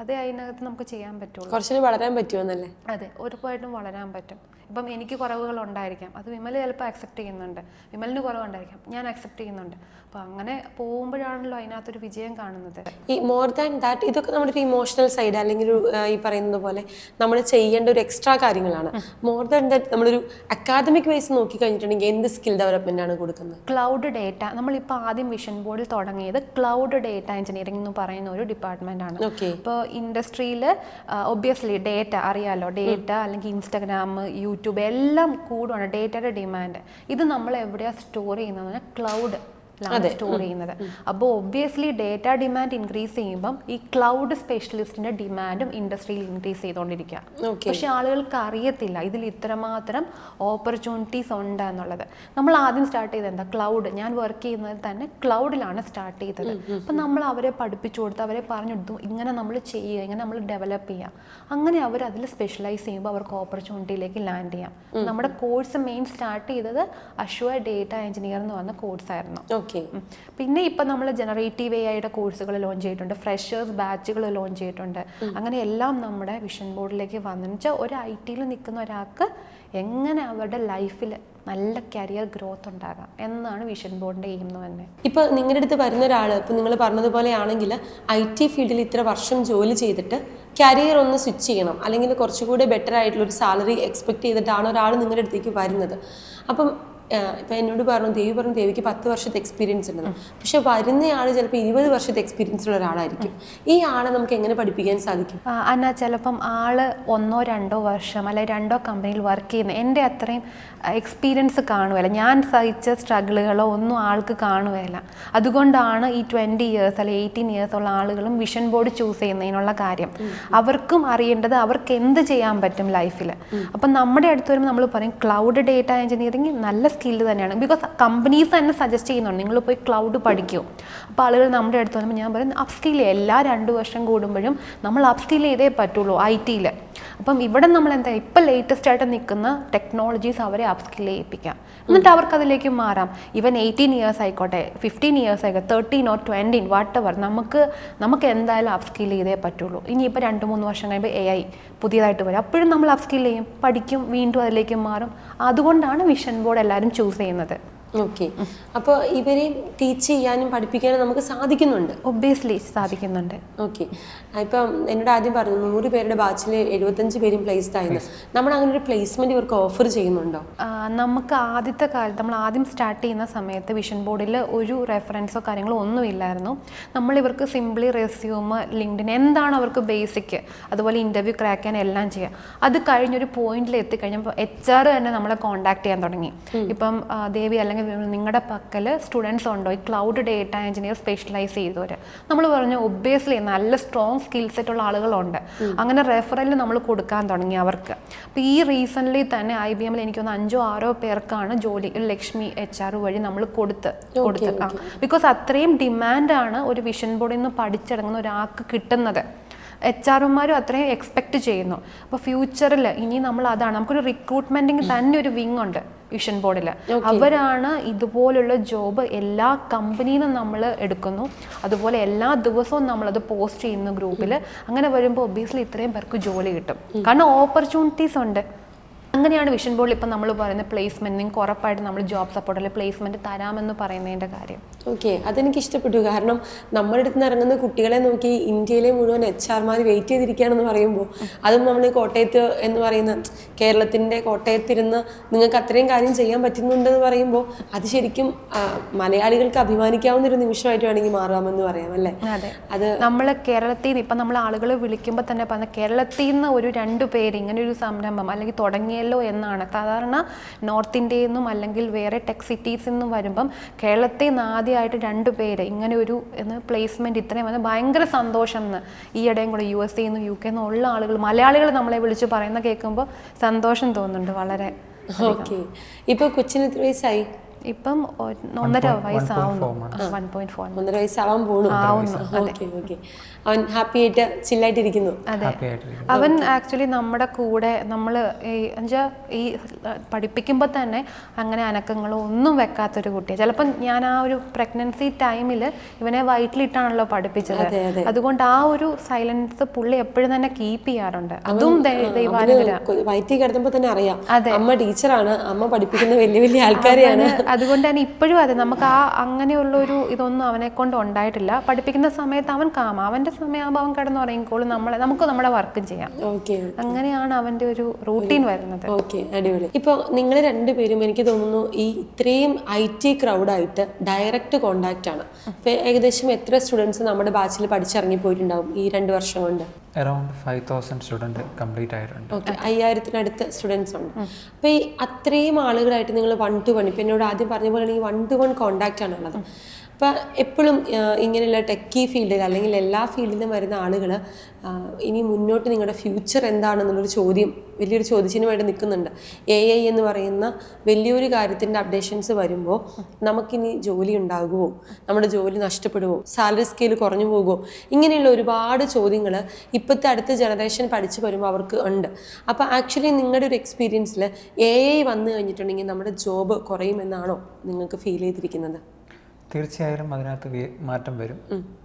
അതേ അതിനകത്ത് നമുക്ക് ചെയ്യാൻ പറ്റുള്ളൂ. കുറച്ചുകൂടി വളരാൻ പറ്റുമെന്നല്ലേ? അതെ, ഉറപ്പായിട്ടും വളരാൻ പറ്റും. ഇപ്പം എനിക്ക് കുറവുകൾ ഉണ്ടായിരിക്കാം, അത് വിമൽ ചിലപ്പോൾ അക്സെപ്റ്റ് ചെയ്യുന്നുണ്ട്, വിമലിന് കുറവുണ്ടായിരിക്കാം, ഞാൻ അക്സെപ്റ്റ് ചെയ്യുന്നുണ്ട്. അപ്പോൾ അങ്ങനെ പോകുമ്പോഴാണല്ലോ അതിനകത്തൊരു വിജയം കാണുന്നത്. ഈ മോർ ദാൻ ദാറ്റ് ഇതൊക്കെ നമ്മുടെ ഒരു ഇമോഷണൽ സൈഡ് അല്ലെങ്കിൽ ഈ പറയുന്നത് പോലെ നമ്മൾ ചെയ്യേണ്ട ഒരു എക്സ്ട്രാ കാര്യങ്ങളാണ്. മോർ ദാൻ ദാറ്റ് നമ്മളൊരു അക്കാദമിക് വൈസ് നോക്കി കഴിഞ്ഞിട്ടുണ്ടെങ്കിൽ എന്ത് സ്കിൽ ഡെവലപ്മെന്റ് ആണ് കൊടുക്കുന്നത്? ക്ലൗഡ് ഡേറ്റ, നമ്മളിപ്പോൾ ആദ്യം വിഷൻ ബോർഡിൽ തുടങ്ങിയത് ക്ലൗഡ് ഡേറ്റ എഞ്ചിനീയറിംഗ് എന്ന് പറയുന്ന ഒരു ഡിപ്പാർട്ട്മെന്റ് ആണ്. ഇപ്പോൾ ഇൻഡസ്ട്രിയിൽ ഒബ്വിയസ്ലി ഡേറ്റ അറിയാലോ, ഡേറ്റ അല്ലെങ്കിൽ ഇൻസ്റ്റാഗ്രാം, യൂട്യൂബ് എല്ലാം കൂടുകയാണ് ഡേറ്റയുടെ ഡിമാൻഡ്. ഇത് നമ്മൾ എവിടെയാണ് സ്റ്റോർ ചെയ്യുന്നത്? ക്ലൗഡ് സ്റ്റോർ ചെയ്യുന്നത്. അപ്പോൾ ഒബ്വിയസ്ലി ഡേറ്റ ഡിമാൻഡ് ഇൻക്രീസ് ചെയ്യുമ്പം ഈ ക്ലൗഡ് സ്പെഷ്യലിസ്റ്റിന്റെ ഡിമാൻഡും ഇൻഡസ്ട്രിയിൽ ഇൻക്രീസ് ചെയ്തുകൊണ്ടിരിക്കുക. പക്ഷെ ആളുകൾക്ക് അറിയത്തില്ല ഇതിൽ ഇത്രമാത്രം ഓപ്പർച്യൂണിറ്റീസ് ഉണ്ട് എന്നുള്ളത്. നമ്മൾ ആദ്യം സ്റ്റാർട്ട് ചെയ്തത് എന്താ? ക്ലൗഡ്. ഞാൻ വർക്ക് ചെയ്യുന്നത് തന്നെ ക്ലൗഡിലാണ് സ്റ്റാർട്ട് ചെയ്തത്. അപ്പം നമ്മൾ അവരെ പഠിപ്പിച്ചു കൊടുത്ത്, അവരെ പറഞ്ഞു കൊടുത്തു ഇങ്ങനെ നമ്മൾ ചെയ്യുക, ഇങ്ങനെ നമ്മൾ ഡെവലപ്പ് ചെയ്യുക. അങ്ങനെ അവർ അതിൽ സ്പെഷ്യലൈസ് ചെയ്യുമ്പോൾ അവർക്ക് ഓപ്പർച്യൂണിറ്റിയിലേക്ക് ലാൻഡ് ചെയ്യാം. നമ്മുടെ കോഴ്സ് മെയിൻ സ്റ്റാർട്ട് ചെയ്തത് അഷ്വർ ഡേറ്റ എഞ്ചിനീയർ എന്ന് പറഞ്ഞ കോഴ്സായിരുന്നു. പിന്നെ ഇപ്പം നമ്മൾ ജനറേറ്റീവ് AI കോഴ്സുകൾ ലോഞ്ച് ചെയ്തിട്ടുണ്ട്, ഫ്രഷേഴ്സ് ബാച്ചുകൾ ലോഞ്ച് ചെയ്തിട്ടുണ്ട്. അങ്ങനെ എല്ലാം നമ്മുടെ വിഷൻ ബോർഡിലേക്ക് വന്നു വെച്ചാൽ ഒരു IT-യിൽ നിൽക്കുന്ന ഒരാൾക്ക് എങ്ങനെ അവരുടെ ലൈഫിൽ നല്ല കരിയർ ഗ്രോത്ത് ഉണ്ടാകാം എന്നാണ് വിഷൻ ബോർഡിൻ്റെ എയിം എന്ന് തന്നെ. ഇപ്പോൾ നിങ്ങളുടെ അടുത്ത് വരുന്ന ഒരാൾ, ഇപ്പോൾ നിങ്ങൾ പറഞ്ഞതുപോലെ ആണെങ്കിൽ IT ഫീൽഡിൽ ഇത്ര വർഷം ജോലി ചെയ്തിട്ട് കരിയർ ഒന്ന് സ്വിച്ച് ചെയ്യണം, അല്ലെങ്കിൽ കുറച്ചുകൂടി ബെറ്റർ ആയിട്ടുള്ളൊരു സാലറി എക്സ്പെക്ട് ചെയ്തിട്ടാണ് ഒരാൾ നിങ്ങളുടെ അടുത്തേക്ക് വരുന്നത്. അപ്പം ഇപ്പം എന്നോട് ദേവിക്ക് 10 വർഷത്തെ എക്സ്പീരിയൻസ് ഉണ്ടെന്ന്. പക്ഷെ വരുന്നയാൾ ചിലപ്പോൾ 20 വർഷത്തെ എക്സ്പീരിയൻസ് ഉള്ള ഒരാളായിരിക്കും. ഈ ആളെ നമുക്ക് എങ്ങനെ പഠിപ്പിക്കാൻ സാധിക്കും? എന്നാൽ ചിലപ്പം ആള് 1-2 വർഷം അല്ലെങ്കിൽ 2 കമ്പനിയിൽ വർക്ക് ചെയ്യുന്ന എൻ്റെ അത്രയും എക്സ്പീരിയൻസ് കാണുകയില്ല, ഞാൻ സഹിച്ച സ്ട്രഗിളുകളോ ഒന്നും ആൾക്ക് കാണുകയില്ല. അതുകൊണ്ടാണ് ഈ 20 ഇയേഴ്സ് അല്ലെങ്കിൽ 18 ഇയേഴ്സ് ഉള്ള ആളുകളും വിഷൻ ബോർഡ് ചൂസ് ചെയ്യുന്നതിനുള്ള കാര്യം. അവർക്കും അറിയേണ്ടത് അവർക്ക് എന്ത് ചെയ്യാൻ പറ്റും ലൈഫിൽ. അപ്പം നമ്മുടെ അടുത്ത് വരുമ്പോൾ നമ്മൾ പറയും ക്ലൗഡ് ഡേറ്റ എഞ്ചിനീയറിംഗ് നല്ല സ്കില്ല് തന്നെയാണ്. ബിക്കോസ് കമ്പനീസ് തന്നെ സജസ്റ്റ് ചെയ്യുന്നുണ്ട് നിങ്ങൾ പോയി ക്ലൗഡ് പഠിക്കും. അപ്പോൾ ആളുകൾ നമ്മുടെ അടുത്ത് വരുമ്പോൾ ഞാൻ പറയും അപ് സ്കിൽ എല്ലാ 2 വർഷം കൂടുമ്പോഴും നമ്മൾ അപ് സ്കിൽ ചെയ്തേ പറ്റുള്ളൂ IT-യിൽ. അപ്പം ഇവിടെ നമ്മൾ എന്താ ഇപ്പം ലേറ്റസ്റ്റ് ആയിട്ട് നിൽക്കുന്ന ടെക്നോളജീസ് അവരെ അപ് സ്കിൽ ചെയ്യിപ്പിക്കാം, എന്നിട്ട് അവർക്ക് അതിലേക്ക് മാറാം. ഈവൻ 18 ഇയേഴ്സ് ആയിക്കോട്ടെ, 15 ഇയേഴ്സ് ആയിക്കോട്ടെ, 13 or 20 വാട്ടെവർ, നമുക്ക് എന്തായാലും അപ് സ്കിൽ ചെയ്തേ പറ്റുള്ളൂ. ഇനിയിപ്പോൾ 2-3 വർഷം കഴിയുമ്പോൾ AI പുതിയതായിട്ട് വരും, അപ്പോഴും നമ്മൾ അപ് സ്കിൽ ചെയ്യും, പഠിക്കും, വീണ്ടും അതിലേക്ക് മാറും. അതുകൊണ്ടാണ് വിഷൻ ബോർഡ് എല്ലാവരും ചൂസ് ചെയ്യുന്നത്. ഓക്കെ, അപ്പോൾ ഇവരെ ടീച്ച് ചെയ്യാനും പഠിപ്പിക്കാനും നമുക്ക് സാധിക്കുന്നുണ്ട്? ഒബ്വിയസ്ലി സാധിക്കുന്നുണ്ട്. ഓക്കെ, ഇപ്പം എന്നോട് ആദ്യം പറഞ്ഞു 100 പേരുടെ ബാച്ചിൽ 75 പേരും പ്ലേസ്ഡ് ആയിരുന്നു. നമ്മൾ അങ്ങനെ ഒരു പ്ലേസ്മെന്റ് ഇവർക്ക് ഓഫർ ചെയ്യുന്നുണ്ടോ? നമുക്ക് ആദ്യത്തെ കാലത്ത് നമ്മൾ ആദ്യം സ്റ്റാർട്ട് ചെയ്യുന്ന സമയത്ത് വിഷൻ ബോർഡിൽ ഒരു റെഫറൻസോ കാര്യങ്ങളോ ഒന്നും ഇല്ലായിരുന്നു. നമ്മൾ ഇവർക്ക് സിംപ്ലി റെസ്യൂം, ലിങ്ക്ഡിൻ എന്താണ് അവർക്ക് ബേസിക്, അതുപോലെ ഇൻ്റർവ്യൂ ക്രാക്ക് ചെയ്യാൻ എല്ലാം ചെയ്യാം. അത് കഴിഞ്ഞൊരു പോയിന്റിൽ എത്തിക്കഴിഞ്ഞപ്പോൾ HR തന്നെ നമ്മളെ കോൺടാക്ട് ചെയ്യാൻ തുടങ്ങി. ഇപ്പം ദേവി അല്ലെങ്കിൽ നിങ്ങളുടെ പക്കൽ സ്റ്റുഡൻസ് ഉണ്ടോ ഈ ക്ലൗഡ് ഡേറ്റ എഞ്ചിനീയർ സ്പെഷ്യലൈസ് ചെയ്തവർ? നമ്മൾ പറഞ്ഞു ഒബ്വിയസ്ലി നല്ല സ്ട്രോങ് സ്കിൽ സെറ്റ് ഉള്ള ആളുകളുണ്ട്. അങ്ങനെ റെഫറൽ നമ്മൾ കൊടുക്കാൻ തുടങ്ങി അവർക്ക്. അപ്പോൾ ഈ റീസെൻ്റ്ലി തന്നെ IBM-ൽ എനിക്കൊന്ന് 5-6 പേർക്കാണ് ജോലി ലക്ഷ്മി HR വഴി നമ്മൾ കൊടുത്ത് ബിക്കോസ് അത്രയും ഡിമാൻഡാണ് ഒരു വിഷൻ ബോർഡിൽ നിന്ന് പഠിച്ചിറങ്ങുന്ന ഒരാൾക്ക് കിട്ടുന്നത്. HR-മാരും അത്രയും എക്സ്പെക്റ്റ് ചെയ്യുന്നു. അപ്പോൾ ഫ്യൂച്ചറിൽ ഇനി നമ്മൾ അതാണ് നമുക്കൊരു റിക്രൂട്ട്മെൻറ്റിന് തന്നെ ഒരു വിങ് ഉണ്ട് വിഷൻ ബോർഡിൽ. അവരാണ് ഇതുപോലുള്ള ജോബ് എല്ലാ കമ്പനിയിലും നമ്മൾ എടുക്കുന്നു, അതുപോലെ എല്ലാ ദിവസവും നമ്മളത് പോസ്റ്റ് ചെയ്യുന്നു ഗ്രൂപ്പിൽ. അങ്ങനെ വരുമ്പോൾ ഒബ്വിയസ്ലി ഇത്രയും പേർക്ക് ജോലി കിട്ടും, കാരണം ഓപ്പർച്യൂണിറ്റീസ് ഉണ്ട്. അങ്ങനെയാണ് വിഷൻ ബോർഡിൽ ഇപ്പം നമ്മൾ പറയുന്നത് പ്ലേസ്മെൻറ്റ് നിങ്ങൾക്ക് ഉറപ്പായിട്ട് നമ്മൾ ജോബ് സപ്പോർട്ട് അല്ലെങ്കിൽ പ്ലേസ്മെൻറ്റ് തരാമെന്ന് പറയുന്നതിൻ്റെ കാര്യം. ഓക്കെ, അതെനിക്ക് ഇഷ്ടപ്പെട്ടു. കാരണം നമ്മുടെ അടുത്ത് നിന്ന് ഇറങ്ങുന്ന കുട്ടികളെ നോക്കി ഇന്ത്യയിലെ മുഴുവൻ HR-മാർ വെയിറ്റ് ചെയ്തിരിക്കുകയാണെന്ന് പറയുമ്പോൾ, അതും നമ്മൾ കോട്ടയത്ത് എന്ന് പറയുന്ന കേരളത്തിൻ്റെ കോട്ടയത്തിരുന്ന് നിങ്ങൾക്ക് അത്രയും കാര്യം ചെയ്യാൻ പറ്റുന്നുണ്ടെന്ന് പറയുമ്പോൾ അത് ശരിക്കും മലയാളികൾക്ക് അഭിമാനിക്കാവുന്ന ഒരു നിമിഷമായിട്ട് വേണമെങ്കിൽ മാറാമെന്ന് പറയാം അല്ലേ? അതെ, അത് നമ്മൾ കേരളത്തിൽ നിന്ന് ഇപ്പം നമ്മൾ ആളുകൾ വിളിക്കുമ്പോൾ തന്നെ പറഞ്ഞ കേരളത്തിൽ നിന്ന് ഒരു 2 പേര് ഇങ്ങനെ ഒരു സംരംഭം അല്ലെങ്കിൽ തുടങ്ങിയല്ലോ എന്നാണ്. സാധാരണ നോർത്ത് ഇന്ത്യയിൽ നിന്നും അല്ലെങ്കിൽ വേറെ ടെക് സിറ്റീസിൽ നിന്നും വരുമ്പം കേരളത്തിൽ നിന്ന് ആദ്യമായിട്ട് 2 പേര് ഇങ്ങനെ ഒരു പ്ലേസ്മെൻറ്റ് ഇത്രയും വന്ന് ഭയങ്കര സന്തോഷം എന്ന് ഈയിടെയും കൂടെ USA നിന്നും UK നിന്നും ഉള്ള ആളുകൾ മലയാളികൾ നമ്മളെ വിളിച്ച് പറയുന്ന കേൾക്കുമ്പോൾ സന്തോഷം തോന്നുന്നുണ്ട് വളരെ. ഓക്കെ, ഇപ്പോൾ കൊച്ചിന് എത്ര വയസ്സായി? ഇപ്പം 1.5 വയസ്സാവുന്നു. 1.4 1.5 വയസ്സാവാൻ പോണു. ഓക്കെ ഓക്കെ, അവൻ ഹാപ്പി ആയിട്ട് ചില്ലായിട്ടിരിക്കുന്നു. അതെ, അവൻ ആക്ച്വലി നമ്മുടെ കൂടെ നമ്മൾ ഈ പഠിപ്പിക്കുമ്പോൾ തന്നെ അങ്ങനെ അനക്കങ്ങളോ ഒന്നും വെക്കാത്തൊരു കുട്ടിയാണ്. ചിലപ്പം ഞാൻ ആ ഒരു പ്രഗ്നൻസി ടൈമിൽ ഇവനെ വയറ്റിലിട്ടാണല്ലോ പഠിപ്പിച്ചത്. അതുകൊണ്ട് ആ ഒരു സൈലൻസ് പുള്ളി എപ്പോഴും തന്നെ കീപ്പ് ചെയ്യാറുണ്ട്. അതും ദൈവാനുഗ്രഹം. വയറ്റിൽ കിടന്നപ്പോൾ തന്നെ അറിയാം അമ്മ ടീച്ചറാണ്, അമ്മ പഠിപ്പിക്കുന്ന വലിയ വലിയ ആൾക്കാരെയാണ്. അതുകൊണ്ട് തന്നെ ഇപ്പോഴും അതെ, നമുക്ക് ആ അങ്ങനെയുള്ളൊരു ഇതൊന്നും അവനെ കൊണ്ട് ഉണ്ടായിട്ടില്ല. പഠിപ്പിക്കുന്ന സമയത്ത് അവൻ അവൻ്റെ സമയമാകുമ്പോൾ അവൻ കിടന്ന് പറയുമ്പോഴും നമുക്ക് നമ്മുടെ വർക്കും ചെയ്യാം. ഓക്കെ, അങ്ങനെയാണ് അവൻ്റെ ഒരു റൂട്ടീൻ വരുന്നത്. ഓക്കെ, അടിപൊളി. ഇപ്പോൾ നിങ്ങൾ 2 പേരും എനിക്ക് തോന്നുന്നു ഈ ഇത്രയും IT ക്രൗഡായിട്ട് ഡയറക്റ്റ് കോണ്ടാക്റ്റ് ആണ്. ഇപ്പോൾ ഏകദേശം എത്ര സ്റ്റുഡൻസ് നമ്മുടെ ബാച്ചിൽ പഠിച്ചിറങ്ങി പോയിട്ടുണ്ടാവും ഈ 2 വർഷം കൊണ്ട്? അറൗണ്ട് 5,000 സ്റ്റുഡൻറ്റ് കംപ്ലീറ്റ് ആയിട്ടുണ്ട്. ഓക്കെ, 5000-നടുത്ത് സ്റ്റുഡൻസ് ഉണ്ട്. അപ്പോൾ ഈ അത്രയും ആളുകളായിട്ട് നിങ്ങൾ 1-to-1, ഇപ്പം എന്നോട് ആദ്യം പറഞ്ഞ പോലെ ഈ 1-to-1 കോണ്ടാക്റ്റ് ആണുള്ളത്. അപ്പോൾ എപ്പോഴും ഇങ്ങനെയുള്ള ടെക്കി ഫീൽഡിൽ അല്ലെങ്കിൽ എല്ലാ ഫീൽഡിലും വരുന്ന ആളുകൾ ഇനി മുന്നോട്ട് നിങ്ങളുടെ ഫ്യൂച്ചർ എന്താണെന്നുള്ളൊരു ചോദ്യം, വലിയൊരു ചോദ്യചിഹ്നമായിട്ട് നിൽക്കുന്നുണ്ട്. AI എന്ന് പറയുന്ന വലിയൊരു കാര്യത്തിൻ്റെ അപ്ഡേഷൻസ് വരുമ്പോൾ നമുക്കിനി ജോലി ഉണ്ടാകുമോ, നമ്മുടെ ജോലി നഷ്ടപ്പെടുമോ, സാലറി സ്കെയിൽ കുറഞ്ഞു പോകുമോ, ഇങ്ങനെയുള്ള ഒരുപാട് ചോദ്യങ്ങൾ ഇപ്പോഴത്തെ അടുത്ത ജനറേഷൻ പഠിച്ചു വരുമ്പോൾ അവർക്ക് ഉണ്ട്. അപ്പോൾ ആക്ച്വലി നിങ്ങളുടെ ഒരു എക്സ്പീരിയൻസിൽ AI വന്നു കഴിഞ്ഞിട്ടുണ്ടെങ്കിൽ നമ്മുടെ ജോബ് കുറയുമെന്നാണോ നിങ്ങൾക്ക് ഫീൽ ചെയ്തിരിക്കുന്നത്? തീർച്ചയായും അതിനകത്ത് മാറ്റം വരും.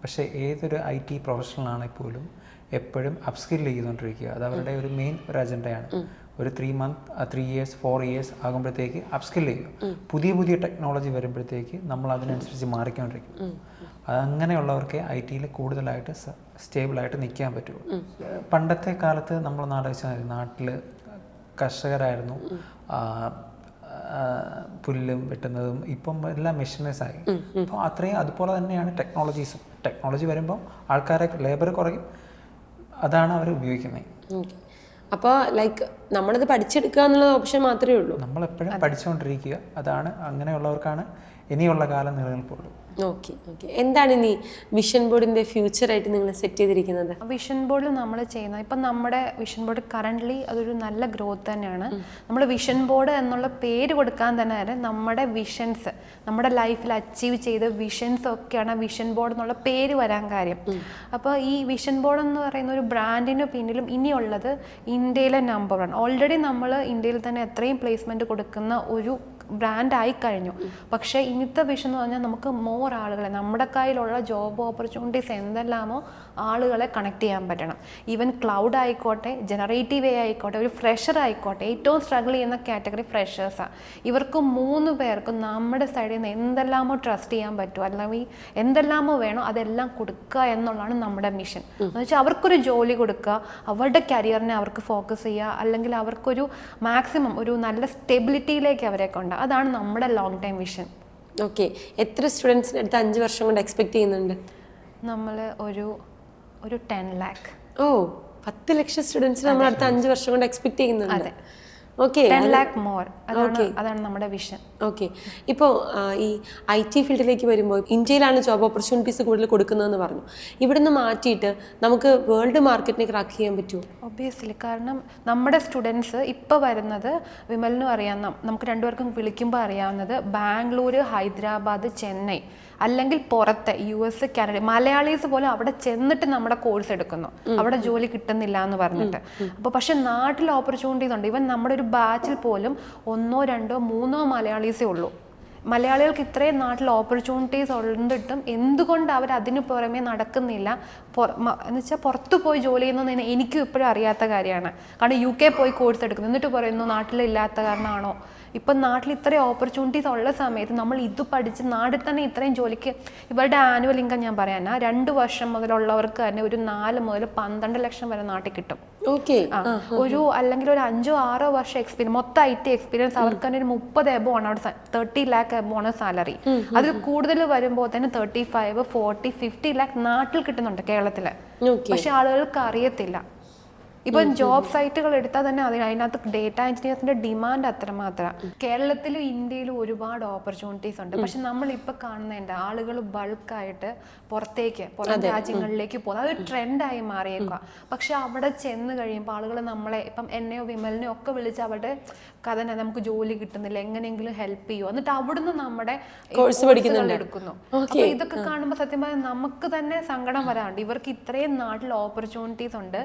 പക്ഷേ ഏതൊരു IT പ്രൊഫഷണലാണെങ്കിൽ പോലും എപ്പോഴും അപ്സ്കിൽ ചെയ്തുകൊണ്ടിരിക്കുക. അത് അവരുടെ ഒരു മെയിൻ ഒരു അജണ്ടയാണ്. ഒരു 3 month 3 years 4 years ആകുമ്പോഴത്തേക്ക് അപ്സ്കിൽ ചെയ്യുക. പുതിയ ടെക്നോളജി വരുമ്പോഴത്തേക്ക് നമ്മൾ അതിനനുസരിച്ച് മാറിക്കൊണ്ടിരിക്കും. അങ്ങനെയുള്ളവർക്ക് IT-യിൽ കൂടുതലായിട്ട് സ്റ്റേബിളായിട്ട് നിൽക്കാൻ പറ്റുള്ളൂ. പണ്ടത്തെ കാലത്ത് നമ്മൾ നാട്ടിൽ കർഷകരായിരുന്നു പുല്ലും വെട്ടുന്നതും. ഇപ്പം എല്ലാം മെഷീനേഴ്സായി. അപ്പോൾ അത്രയും അതുപോലെ തന്നെയാണ് ടെക്നോളജി വരുമ്പോൾ ആൾക്കാരെ ലേബർ കുറയും. അതാണ് അവർ ഉപയോഗിക്കുന്നത്. അപ്പോൾ ലൈക്ക് നമ്മളത് പഠിച്ചെടുക്കുക എന്നുള്ള ഓപ്ഷൻ മാത്രമേ ഉള്ളൂ. നമ്മളെപ്പോഴും പഠിച്ചുകൊണ്ടിരിക്കുക. അതാണ് അങ്ങനെയുള്ളവർക്കാണ് ഇനിയുള്ള കാലം നിലനിൽപ്പുള്ളൂ. ഓക്കെ ഓക്കെ, എന്താണ് ഇനി വിഷൻ ബോർഡിൻ്റെ ഫ്യൂച്ചറായിട്ട് നിങ്ങൾ സെറ്റ് ചെയ്തിരിക്കുന്നത്? വിഷൻ ബോർഡിൽ നമ്മൾ ചെയ്യുന്നത് ഇപ്പം നമ്മുടെ വിഷൻ ബോർഡ് കറൻ്റ്ലി അതൊരു നല്ല ഗ്രോത്ത് തന്നെയാണ്. നമ്മൾ വിഷൻ ബോർഡ് എന്നുള്ള പേര് കൊടുക്കാൻ തന്നെ നമ്മുടെ വിഷൻസ്, നമ്മുടെ ലൈഫിൽ അച്ചീവ് ചെയ്ത വിഷൻസ് ഒക്കെയാണ് വിഷൻ ബോർഡ് എന്നുള്ള പേര് വരാൻ കാര്യം. അപ്പോൾ ഈ വിഷൻ ബോർഡ് എന്ന് പറയുന്ന ഒരു ബ്രാൻഡിന് പിന്നിലും ഇനിയുള്ളത് ഇന്ത്യയിലെ നമ്പർ 1. ഓൾറെഡി നമ്മൾ ഇന്ത്യയിൽ തന്നെ എത്രയും പ്ലേസ്മെൻറ്റ് കൊടുക്കുന്ന ഒരു ബ്രാൻഡായി കഴിഞ്ഞു. പക്ഷേ ഇന്നത്തെ വിഷൻ എന്ന് പറഞ്ഞാൽ നമുക്ക് മോർ ആളുകളെ, നമ്മുടെ കയ്യിലുള്ള ജോബ് ഓപ്പർച്യൂണിറ്റീസ് എന്തെല്ലാമോ ആളുകളെ കണക്ട് ചെയ്യാൻ പറ്റണം. ഈവൻ ക്ലൗഡ് ആയിക്കോട്ടെ, ജനറേറ്റീവ് AI ആയിക്കോട്ടെ, ഒരു ഫ്രഷർ ആയിക്കോട്ടെ, ഏറ്റവും സ്ട്രഗിൾ ചെയ്യുന്ന കാറ്റഗറി ഫ്രഷേഴ്സാണ്. ഇവർക്ക് 3 പേർക്കും നമ്മുടെ സൈഡിൽ നിന്ന് എന്തെല്ലാമോ ട്രസ്റ്റ് ചെയ്യാൻ പറ്റുമോ അല്ലെങ്കിൽ എന്തെല്ലാമോ വേണോ അതെല്ലാം കൊടുക്കുക എന്നുള്ളതാണ് നമ്മുടെ മിഷൻ. എന്ന് വെച്ചാൽ അവർക്കൊരു ജോലി കൊടുക്കുക, അവരുടെ കരിയറിനെ അവർക്ക് ഫോക്കസ് ചെയ്യുക, അല്ലെങ്കിൽ അവർക്കൊരു മാക്സിമം ഒരു നല്ല സ്റ്റെബിലിറ്റിയിലേക്ക് അവരെ കൊണ്ടുപോകുക. അതാണ് നമ്മുടെ ലോങ് ടൈം വിഷൻ. ഓക്കെ, എത്ര സ്റ്റുഡൻസിന് അടുത്ത 5 വർഷം കൊണ്ട് എക്സ്പെക്ട് ചെയ്യുന്നുണ്ട്? നമ്മൾ ഒരു 10 lakh. ഓ, 10 ലക്ഷം സ്റ്റുഡൻസിന് നമ്മൾ അടുത്ത 5 വർഷം കൊണ്ട് എക്സ്പെക്ട് ചെയ്യുന്നുണ്ട്. Okay, 10 lakh more. അതാണ് നമ്മുടെ വിഷൻ. ഓക്കെ, ഇപ്പോൾ ഈ IT ഫീൽഡിലേക്ക് വരുമ്പോൾ ഇന്ത്യയിലാണ് ജോബ് ഓപ്പർച്യൂണിറ്റീസ് കൂടുതൽ കൊടുക്കുന്നതെന്ന് പറഞ്ഞു. ഇവിടുന്ന് മാറ്റിയിട്ട് നമുക്ക് വേൾഡ് മാർക്കറ്റിനെ ക്രാക്ക് ചെയ്യാൻ പറ്റുമോ? ഒബ്വിയസ്ലി. കാരണം നമ്മുടെ സ്റ്റുഡൻസ് ഇപ്പോൾ വരുന്നത്, വിമലിനും അറിയാം, നമുക്ക് 2 പേർക്കും വിളിക്കുമ്പോൾ അറിയാവുന്നത് ബാംഗ്ലൂർ, ഹൈദരാബാദ്, ചെന്നൈ, അല്ലെങ്കിൽ പുറത്തെ US, കാനഡ, മലയാളീസ് പോലും അവിടെ ചെന്നിട്ട് നമ്മുടെ കോഴ്സ് എടുക്കുന്നു, അവിടെ ജോലി കിട്ടുന്നില്ല എന്ന് പറഞ്ഞിട്ട്. അപ്പോൾ പക്ഷെ നാട്ടിൽ ഓപ്പർച്യൂണിറ്റീസ് ഉണ്ട്. ഇവൻ നമ്മുടെ ഒരു ബാച്ചിൽ പോലും 1, 2, 3 മലയാളീസേ ഉള്ളൂ. മലയാളികൾക്ക് ഇത്രയും നാട്ടിൽ ഓപ്പർച്യൂണിറ്റീസ് ഉണ്ടിട്ടും എന്തുകൊണ്ട് അവർ അതിന് പുറമേ നടക്കുന്നില്ല എന്ന് വെച്ചാൽ പുറത്തു പോയി ജോലി ചെയ്യുന്നതെന്ന് എനിക്കും ഇപ്പോഴും അറിയാത്ത കാര്യമാണ്. കാരണം UK പോയി കോഴ്സ് എടുക്കുന്നു, എന്നിട്ട് പറയുന്നു നാട്ടിലില്ലാത്ത കാരണമാണോ ഇപ്പം നാട്ടിൽ ഇത്രയും ഓപ്പർച്യൂണിറ്റീസ് ഉള്ള സമയത്ത് നമ്മൾ ഇത് പഠിച്ച് നാട്ടിൽ തന്നെ ഇത്രയും ജോലിക്ക് ഇവരുടെ ആനുവൽ ഇൻകം ഞാൻ പറയാനാ 2 വർഷം മുതലുള്ളവർക്ക് തന്നെ ഒരു 4 മുതൽ 12 ലക്ഷം വരെ നാട്ടിൽ കിട്ടും. ഓക്കെ. ഒരു അല്ലെങ്കിൽ ഒരു 5-6 വർഷം എക്സ്പീരിയൻസ്, മൊത്തം IT എക്സ്പീരിയൻസ് അവർക്ക് തന്നെ ഒരു 30 എബോ ആണ് അവിടെ 30 ലാക്ക് എബോ ആണ് സാലറി. അതിൽ കൂടുതൽ വരുമ്പോൾ തന്നെ 35, 40, 50 ലാക്ക് നാട്ടിൽ കിട്ടുന്നുണ്ട് കേരളത്തില്. പക്ഷെ ആളുകൾക്ക് അറിയത്തില്ല. ഇപ്പം ജോബ് സൈറ്റുകൾ എടുത്താൽ തന്നെ അതിനകത്ത് ഡേറ്റ എഞ്ചിനീയേഴ്സിന്റെ ഡിമാൻഡ് അത്രമാത്രം. കേരളത്തിലും ഇന്ത്യയിലും ഒരുപാട് ഓപ്പർച്യൂണിറ്റീസ് ഉണ്ട്. പക്ഷെ നമ്മളിപ്പോൾ കാണുന്നതിൻ്റെ ആളുകൾ ബൾക്കായിട്ട് പുറം രാജ്യങ്ങളിലേക്ക് പോകുന്നത് അതൊരു ട്രെൻഡായി മാറിയേക്കുക. പക്ഷെ അവിടെ ചെന്ന് കഴിയുമ്പോൾ ആളുകൾ നമ്മളെ ഇപ്പം എന്നെയോ വിമലിനെയോ ഒക്കെ വിളിച്ച് അവരുടെ കഥ നമുക്ക് ജോലി കിട്ടുന്നില്ല, എങ്ങനെയെങ്കിലും ഹെൽപ്പ് ചെയ്യുമോ, എന്നിട്ട് അവിടുന്ന് നമ്മുടെ കോഴ്സുകൾ എടുക്കുന്നു. അപ്പൊ ഇതൊക്കെ കാണുമ്പോൾ സത്യം പറഞ്ഞാൽ നമുക്ക് തന്നെ സങ്കടം വരാറുണ്ട്. ഇവർക്ക് ഇത്രയും നാട്ടിൽ ഓപ്പർച്യൂണിറ്റീസ് ഉണ്ട്,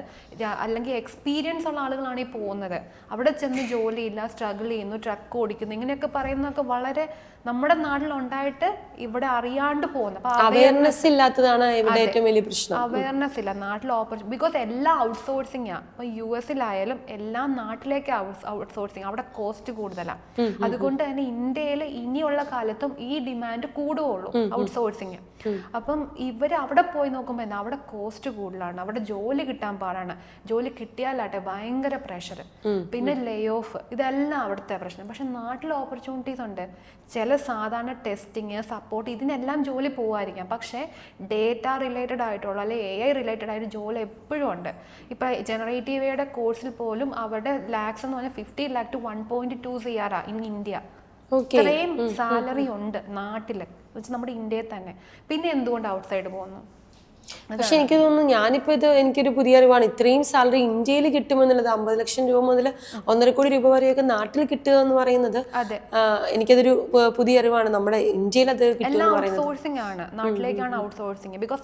അല്ലെങ്കിൽ എക്സ്പീരിയൻസ് ഉള്ള ആളുകളാണ് ഈ പോകുന്നത്. അവിടെ ചെന്ന് ജോലിയില്ല, സ്ട്രഗിൾ ചെയ്യുന്നു, ട്രക്ക് ഓടിക്കുന്നു, ഇങ്ങനെയൊക്കെ പറയുന്നതൊക്കെ വളരെ നമ്മുടെ നാട്ടിലുണ്ടായിട്ട് ഇവിടെ അറിയാണ്ട് പോകുന്നു. അവയർനെസ് ഇല്ലാത്തതാണ് ഇവിടെ ഏറ്റവും വലിയ പ്രശ്നം. അവയർനെസ് ഇല്ല നാട്ടിൽ ഓപ്പർച്യൂണിറ്റി, ബിക്കോസ് എല്ലാം ഔട്ട്സോഴ്സിംഗ് ആണ്. ഇപ്പൊ US-ലായാലും എല്ലാം നാട്ടിലേക്ക് ഔട്ട്സോഴ്സിങ്, അവിടെ കോസ്റ്റ് കൂടുതലാണ്. അതുകൊണ്ട് തന്നെ ഇന്ത്യയിൽ ഇനിയുള്ള കാലത്തും ഈ ഡിമാൻഡ് കൂടുകയുള്ളൂ ഔട്ട്സോഴ്സിങ്. അപ്പം ഇവർ അവിടെ പോയി നോക്കുമ്പോൾ എന്താ, അവിടെ കോസ്റ്റ് കൂടുതലാണ്, അവിടെ ജോലി കിട്ടാൻ പാടാണ്, ജോലി കിട്ടിയാലാട്ടെ ഭയങ്കര പ്രഷർ, പിന്നെ ലേ ഓഫ്, ഇതെല്ലാം അവിടുത്തെ പ്രശ്നം. പക്ഷെ നാട്ടിൽ ഓപ്പർച്യൂണിറ്റീസ് ഉണ്ട്. ചില സാധാരണ ടെസ്റ്റിങ്, സപ്പോർട്ട്, ഇതിനെല്ലാം ജോലി പോവായിരിക്കാം. പക്ഷേ ഡേറ്റ റിലേറ്റഡ് ആയിട്ടുള്ള അല്ലെങ്കിൽ AI റിലേറ്റഡ് ആയിട്ട് ജോലി എപ്പോഴും ഉണ്ട്. ഇപ്പം ജനറേറ്റീവ് എയുടെ കോഴ്സിൽ പോലും അവരുടെ ലാക്സ് എന്ന് പറഞ്ഞാൽ 50 lakh to 1.2 CR in India. ഇത്രയും സാലറി ഉണ്ട് നാട്ടില്, നമ്മുടെ ഇന്ത്യയിൽ തന്നെ. പിന്നെ എന്തുകൊണ്ട് ഔട്ട്സൈഡ് പോകുന്നു? പക്ഷെ എനിക്ക് തോന്നുന്നു, ഞാനിപ്പോ ഇത് എനിക്കൊരു പുതിയ അറിവാണ്, ഇത്രയും സാലറി ഇന്ത്യയിൽ കിട്ടുമെന്നുള്ളത്. 50 ലക്ഷം രൂപ മുതൽ 1.5 കോടി രൂപ വരെയൊക്കെ നാട്ടിൽ കിട്ടുക എന്ന് പറയുന്നത് എനിക്കതൊരു പുതിയ അറിവാണ്. നമ്മുടെ ഇന്ത്യയിൽ അത് ഔട്ട്സോഴ്സിംഗ് ആണ്, നാട്ടിലേക്കാണ് ഔട്ട്സോഴ്സിംഗ്. ബിക്കോസ്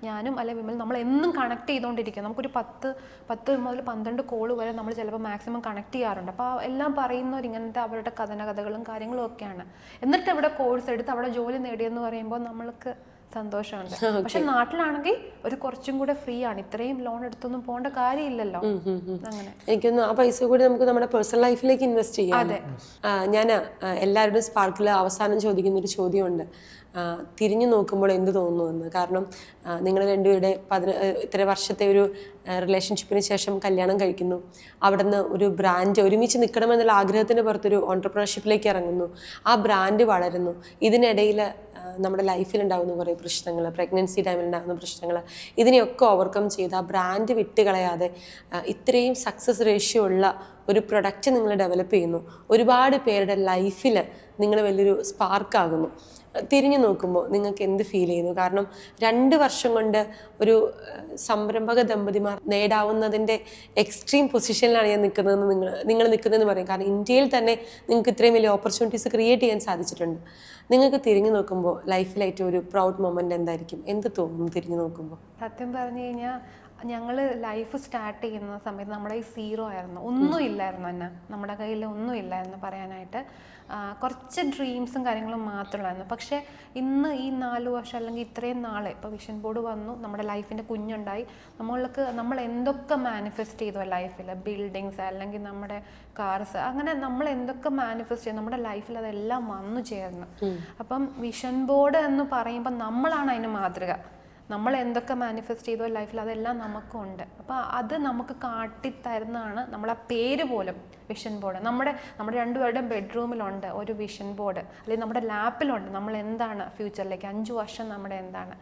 ഞാനും അല്ലെ വിമൽ നമ്മൾ എന്നും കണക്ട് ചെയ്തുകൊണ്ടിരിക്കും. നമുക്കൊരു 10 മുതൽ 12 കോള് വരെ നമ്മൾ ചിലപ്പോൾ മാക്സിമം കണക്ട് ചെയ്യാറുണ്ട്. അപ്പോൾ എല്ലാം പറയുന്നവർ ഇങ്ങനത്തെ അവരുടെ കഥകളും കാര്യങ്ങളും ഒക്കെയാണ്. എന്നിട്ട് ഇവിടെ കോഴ്സ് എടുത്ത് അവിടെ ജോലി നേടിയെന്ന് പറയുമ്പോൾ നമ്മൾക്ക് സന്തോഷമുണ്ട്. പക്ഷെ നാട്ടിലാണെങ്കിൽ ഒരു കുറച്ചും കൂടെ ഫ്രീ ആണ്, ഇത്രയും ലോൺ എടുത്തൊന്നും പോകേണ്ട കാര്യമില്ലല്ലോ. അങ്ങനെ എനിക്കൊന്ന് ആ പൈസ കൂടി നമുക്ക് നമ്മുടെ പേഴ്സണൽ ലൈഫിലേക്ക് ഇൻവെസ്റ്റ് ചെയ്യാം. ഞാൻ എല്ലാവരുടെയും സ്പാർക്കിൽ അവസാനം ചോദിക്കുന്ന ഒരു ചോദ്യമുണ്ട്, തിരിഞ്ഞു നോക്കുമ്പോൾ എന്ത് തോന്നുന്നു. കാരണം നിങ്ങൾ രണ്ടുപേരുടെ ഇത്ര വർഷത്തെ ഒരു റിലേഷൻഷിപ്പിന് ശേഷം കല്യാണം കഴിക്കുന്നു, അവിടുന്ന് ഒരു ബ്രാൻഡ് ഒരുമിച്ച് നിൽക്കണമെന്നുള്ള ആഗ്രഹത്തിന് പുറത്തൊരു ഓൺട്രപ്രണർഷിപ്പിലേക്ക് ഇറങ്ങുന്നു, ആ ബ്രാൻഡ് വളരുന്നു. ഇതിനിടയിൽ നമ്മുടെ ലൈഫിലുണ്ടാകുന്ന കുറേ പ്രശ്നങ്ങൾ, പ്രഗ്നൻസി ടൈമിലുണ്ടാകുന്ന പ്രശ്നങ്ങൾ, ഇതിനെയൊക്കെ ഓവർകം ചെയ്ത് ആ ബ്രാൻഡ് വിട്ടുകളയാതെ ഇത്രയും സക്സസ് റേഷ്യോ ഉള്ള ഒരു പ്രൊഡക്റ്റ് നിങ്ങൾ ഡെവലപ്പ് ചെയ്യുന്നു. ഒരുപാട് പേരുടെ ലൈഫിൽ നിങ്ങൾ വലിയൊരു സ്പാർക്കാകുന്നു. തിരിഞ്ഞു നോക്കുമ്പോൾ നിങ്ങൾക്ക് എന്ത് ഫീൽ ചെയ്യുന്നു? കാരണം 2 വർഷം കൊണ്ട് ഒരു സംരംഭക ദമ്പതിമാർ നേടാവുന്നതിൻ്റെ എക്സ്ട്രീം പൊസിഷനിലാണ് ഞാൻ നിൽക്കുന്നതെന്ന് നിങ്ങൾ നിൽക്കുന്നതെന്ന് പറയും. കാരണം ഇന്ത്യയിൽ തന്നെ നിങ്ങൾക്ക് ഇത്രയും വലിയ ഓപ്പർച്യൂണിറ്റീസ് ക്രിയേറ്റ് ചെയ്യാൻ സാധിച്ചിട്ടുണ്ട്. നിങ്ങൾക്ക് തിരിഞ്ഞു നോക്കുമ്പോൾ ലൈഫിലായിട്ട് ഒരു പ്രൗഡ് മൊമെൻ്റ് എന്തായിരിക്കും? എന്ത് തോന്നുന്നു തിരിഞ്ഞു നോക്കുമ്പോൾ? സത്യം പറഞ്ഞു കഴിഞ്ഞാൽ ഞങ്ങൾ ലൈഫ് സ്റ്റാർട്ട് ചെയ്യുന്ന സമയത്ത് നമ്മുടെ ഈ 0 ആയിരുന്നു, ഒന്നും ഇല്ലായിരുന്നു തന്നെ, നമ്മുടെ കയ്യിൽ ഒന്നും ഇല്ലായിരുന്നു പറയാനായിട്ട്. കുറച്ച് ഡ്രീംസും കാര്യങ്ങളും മാത്രമുള്ളായിരുന്നു. പക്ഷേ ഇന്ന് ഈ 4 വർഷം അല്ലെങ്കിൽ ഇത്രയും നാൾ ഇപ്പോൾ വിഷൻ ബോർഡ് വന്നു, നമ്മുടെ ലൈഫിൻ്റെ കുഞ്ഞുണ്ടായി, നമ്മൾ എന്തൊക്കെ മാനിഫെസ്റ്റ് ചെയ്തു ലൈഫിൽ, ബിൽഡിങ്സ് അല്ലെങ്കിൽ നമ്മുടെ കാർസ്, അങ്ങനെ നമ്മൾ എന്തൊക്കെ മാനിഫെസ്റ്റ് ചെയ്തു നമ്മുടെ ലൈഫിൽ അതെല്ലാം വന്നു ചേർന്നു. അപ്പം വിഷൻ ബോർഡ് എന്ന് പറയുമ്പോൾ നമ്മളാണ് അതിന് മാതൃക. നമ്മൾ എന്തൊക്കെ മാനിഫെസ്റ്റ് ചെയ്തോ ലൈഫിൽ അതെല്ലാം നമുക്കുണ്ട്. അപ്പോൾ അത് നമുക്ക് കാട്ടിത്തരുന്നതാണ് നമ്മളെ പേര് പോലും, വിഷൻ ബോർഡ്. നമ്മുടെ രണ്ടുപേരുടെയും ബെഡ്റൂമിലുണ്ട് ഒരു വിഷൻ ബോർഡ്, അല്ലെങ്കിൽ നമ്മുടെ ലാപ്പിലുണ്ട് നമ്മൾ എന്താണ് ഫ്യൂച്ചറിലേക്ക് 5 വർഷം നമ്മുടെ എന്താണ്.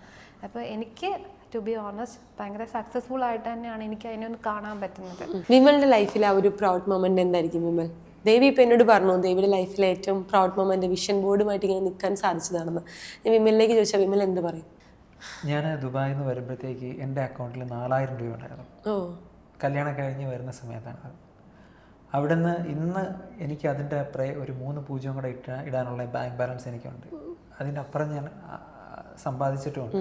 അപ്പോൾ എനിക്ക് ടു ബി ഓണസ്റ്റ് ഭയങ്കര സക്സസ്ഫുൾ ആയിട്ട് തന്നെയാണ് എനിക്ക് അതിനൊന്ന് കാണാൻ പറ്റുന്നത്. വിമലിൻ്റെ ലൈഫിൽ ആ ഒരു പ്രൗഡ് മൊമെൻ്റ് എന്തായിരിക്കും വിമൽ? ദേവി ഇപ്പം എന്നോട് പറഞ്ഞു ദേവിയുടെ ലൈഫിലെ ഏറ്റവും പ്രൗഡ് മൊമെൻ്റ് വിഷൻ ബോർഡുമായിട്ട് ഇങ്ങനെ നിൽക്കാൻ സാധിച്ചതാണെന്ന്. ഞാൻ വിമലിലേക്ക് ചോദിച്ചാൽ വിമൽ എന്ത് പറയും? ഞാൻ ദുബായിൽ നിന്ന് വരുമ്പോഴത്തേക്ക് എൻ്റെ അക്കൗണ്ടിൽ 4000 രൂപ ഉണ്ടായിരുന്നു. കല്യാണം കഴിഞ്ഞ് വരുന്ന സമയത്താണ് അത്. അവിടുന്ന് ഇന്ന് എനിക്ക് അതിൻ്റെ ഒരു 3 പൂജ്യം കൂടെ ഇടാനുള്ള ബാങ്ക് ബാലൻസ് എനിക്കുണ്ട്. അതിനപ്പുറം ഞാൻ സമ്പാദിച്ചിട്ടുമുണ്ട്.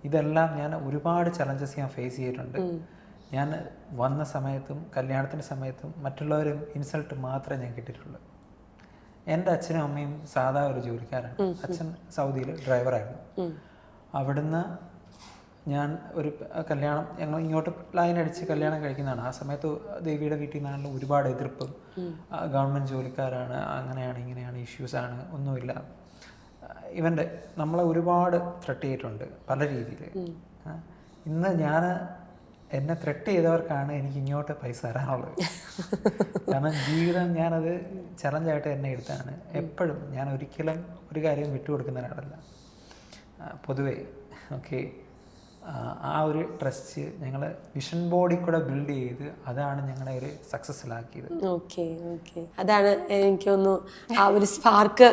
ഇതെല്ലാം ഞാൻ ഒരുപാട് ചലഞ്ചസ് ഞാൻ ഫേസ് ചെയ്തിട്ടുണ്ട്. ഞാൻ വന്ന സമയത്തും കല്യാണത്തിൻ്റെ സമയത്തും മറ്റുള്ളവരും ഇൻസൾട്ട് മാത്രമേ ഞാൻ കിട്ടിയിട്ടുള്ളൂ. എൻ്റെ അച്ഛനും അമ്മയും സാധാ ഒരു ജോലിക്കാരാണ്. അച്ഛൻ സൗദിയിൽ ഡ്രൈവറായിരുന്നു. അവിടുന്ന് ഞാൻ ഒരു കല്യാണം ഞങ്ങൾ ഇങ്ങോട്ട് ലൈൻ അടിച്ച് കല്യാണം കഴിക്കുന്നതാണ്. ആ സമയത്ത് ദേവിയുടെ വീട്ടിൽ നിന്നാണല്ലോ ഒരുപാട് എതിർപ്പും, ഗവൺമെൻറ് ജോലിക്കാരാണ്, അങ്ങനെയാണ് ഇങ്ങനെയാണ്, ഇഷ്യൂസാണ്, ഒന്നുമില്ല. ഇവൻ്റെ നമ്മളെ ഒരുപാട് ത്രെട്ട് ചെയ്തിട്ടുണ്ട് പല രീതിയിൽ. ഇന്ന് എന്നെ ത്രെട്ട് ചെയ്തവർക്കാണ് എനിക്ക് ഇങ്ങോട്ട് പൈസ തരാനുള്ളത്. കാരണം ജീവിതം ഞാനത് ചലഞ്ചായിട്ട് എന്നെ എടുത്താണ്. എപ്പോഴും ഞാൻ ഒരിക്കലും ഒരു കാര്യം വിട്ടുകൊടുക്കുന്ന ഒരാളല്ല പൊതുവേ. ഓക്കെ, ആ ഒരു ട്രസ്റ്റ് ഞങ്ങൾ വിഷൻ ബോർഡിൽ കൂടെ ബിൽഡ് ചെയ്ത് അതാണ് ഞങ്ങളെ ഒരു സക്സസ്ഫുള്ളാക്കിയത്. ഓക്കെ ഓക്കെ, അതാണ് എനിക്ക് തോന്നുന്നു ആ ഒരു സ്പാർക്ക്.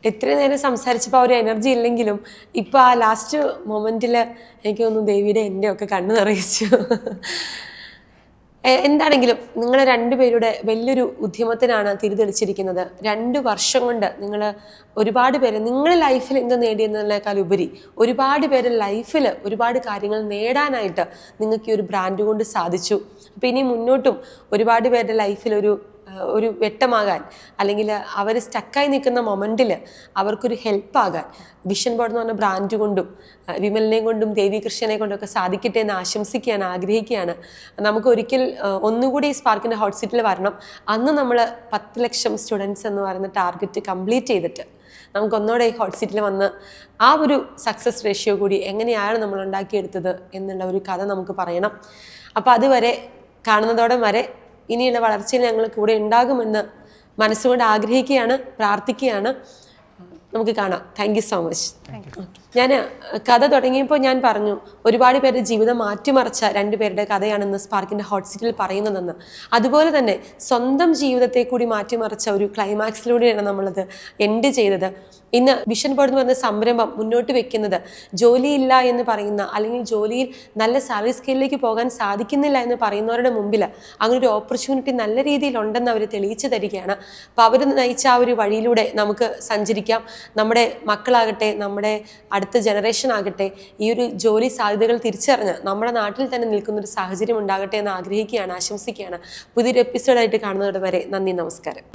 ഇത്രയും നേരം സംസാരിച്ചപ്പോൾ ആ ഒരു എനർജി ഇല്ലെങ്കിലും ഇപ്പോൾ ആ ലാസ്റ്റ് മൊമെന്റിൽ എനിക്ക് തോന്നുന്നു ദേവിയുടെ എൻ്റെ ഒക്കെ കണ്ണു നിറയിച്ചു. എന്താണെങ്കിലും നിങ്ങളുടെ രണ്ടുപേരുടെ വലിയൊരു ഉദ്യമത്തിനാണ് തിരിതെളിച്ചിരിക്കുന്നത്. 2 വർഷം കൊണ്ട് നിങ്ങൾ ഒരുപാട് പേര് നിങ്ങളുടെ ലൈഫിൽ എന്ത് നേടിയെന്നതിനേക്കാൾ ഉപരി ഒരുപാട് പേര് ലൈഫിൽ ഒരുപാട് കാര്യങ്ങൾ നേടാനായിട്ട് നിങ്ങൾക്ക് ഈ ഒരു ബ്രാൻഡ് കൊണ്ട് സാധിച്ചു. അപ്പോൾ ഇനി മുന്നോട്ടും ഒരുപാട് പേരുടെ ലൈഫിൽ ഒരു വെട്ടമാകാൻ, അല്ലെങ്കിൽ അവർ സ്റ്റക്കായി നിൽക്കുന്ന മൊമെൻറ്റിൽ അവർക്കൊരു ഹെൽപ്പാകാൻ വിഷൻ ബോർഡ് എന്ന് പറഞ്ഞ ബ്രാൻഡ് കൊണ്ടും വിമലിനെ കൊണ്ടും ദേവി കൃഷ്ണനെ കൊണ്ടൊക്കെ സാധിക്കട്ടെ എന്ന് ആശംസിക്കുകയാണ്, ആഗ്രഹിക്കുകയാണ്. നമുക്ക് ഒരിക്കൽ ഒന്നുകൂടി സ്പാർക്കിൻ്റെ ഹോട്ട് സീറ്റിൽ വരണം. അന്ന് നമ്മൾ 10 ലക്ഷം സ്റ്റുഡൻസ് എന്ന് പറയുന്ന ടാർഗറ്റ് കംപ്ലീറ്റ് ചെയ്തിട്ട് നമുക്കൊന്നോടെ ഈ ഹോട്ട് സീറ്റിൽ വന്ന് ആ ഒരു സക്സസ് റേഷ്യോ കൂടി എങ്ങനെയാണ് നമ്മൾ ഉണ്ടാക്കിയെടുത്തത് എന്നുള്ള ഒരു കഥ നമുക്ക് പറയണം. അപ്പോൾ അതുവരെ കാണുന്നതോടെ വരെ ഇനിയുള്ള വളർച്ചയിൽ ഞങ്ങൾ കൂടെ ഉണ്ടാകുമെന്ന് മനസ്സുകൊണ്ട് ആഗ്രഹിക്കുകയാണ്, പ്രാർത്ഥിക്കുകയാണ്. നമുക്ക് കാണാം. Thank you so much. ഞാൻ കഥ തുടങ്ങിയപ്പോൾ ഞാൻ പറഞ്ഞു ഒരുപാട് പേരുടെ ജീവിതം മാറ്റിമറിച്ച 2 പേരുടെ കഥയാണ് ഇന്ന് സ്പാർക്കിൻ്റെ ഹോട്ട് സീറ്റിൽ പറയുന്നതെന്ന്. അതുപോലെ തന്നെ സ്വന്തം ജീവിതത്തെ കൂടി മാറ്റിമറിച്ച ഒരു ക്ലൈമാക്സിലൂടെയാണ് നമ്മളത് എൻഡ് ചെയ്തത്. ഇന്ന് വിഷൻ ബോർഡ് എന്ന് പറയുന്ന സംരംഭം മുന്നോട്ട് വെക്കുന്നത് ജോലിയില്ല എന്ന് പറയുന്ന, അല്ലെങ്കിൽ ജോലിയിൽ നല്ല സാലറി സ്കെയിലിലേക്ക് പോകാൻ സാധിക്കുന്നില്ല എന്ന് പറയുന്നവരുടെ മുമ്പിൽ അങ്ങനെ ഒരു ഓപ്പർച്യൂണിറ്റി നല്ല രീതിയിൽ ഉണ്ടെന്ന് അവർ തെളിയിച്ചു തരികയാണ്. അപ്പോൾ അവർ നയിച്ച ആ ഒരു വഴിയിലൂടെ നമുക്ക് സഞ്ചരിക്കാം. നമ്മുടെ മക്കളാകട്ടെ, നമ്മുടെ അടുത്ത ജനറേഷൻ ആകട്ടെ, ഈ ഒരു ജോലി സാധ്യതകൾ തിരിച്ചറിഞ്ഞ് നമ്മുടെ നാട്ടിൽ തന്നെ നിൽക്കുന്നൊരു സാഹചര്യം ഉണ്ടാകട്ടെ എന്ന് ആഗ്രഹിക്കുകയാണ്, ആശംസിക്കുകയാണ്. പുതിയൊരു എപ്പിസോഡായിട്ട് കാണുന്നതോടെ വരെ നന്ദി, നമസ്കാരം.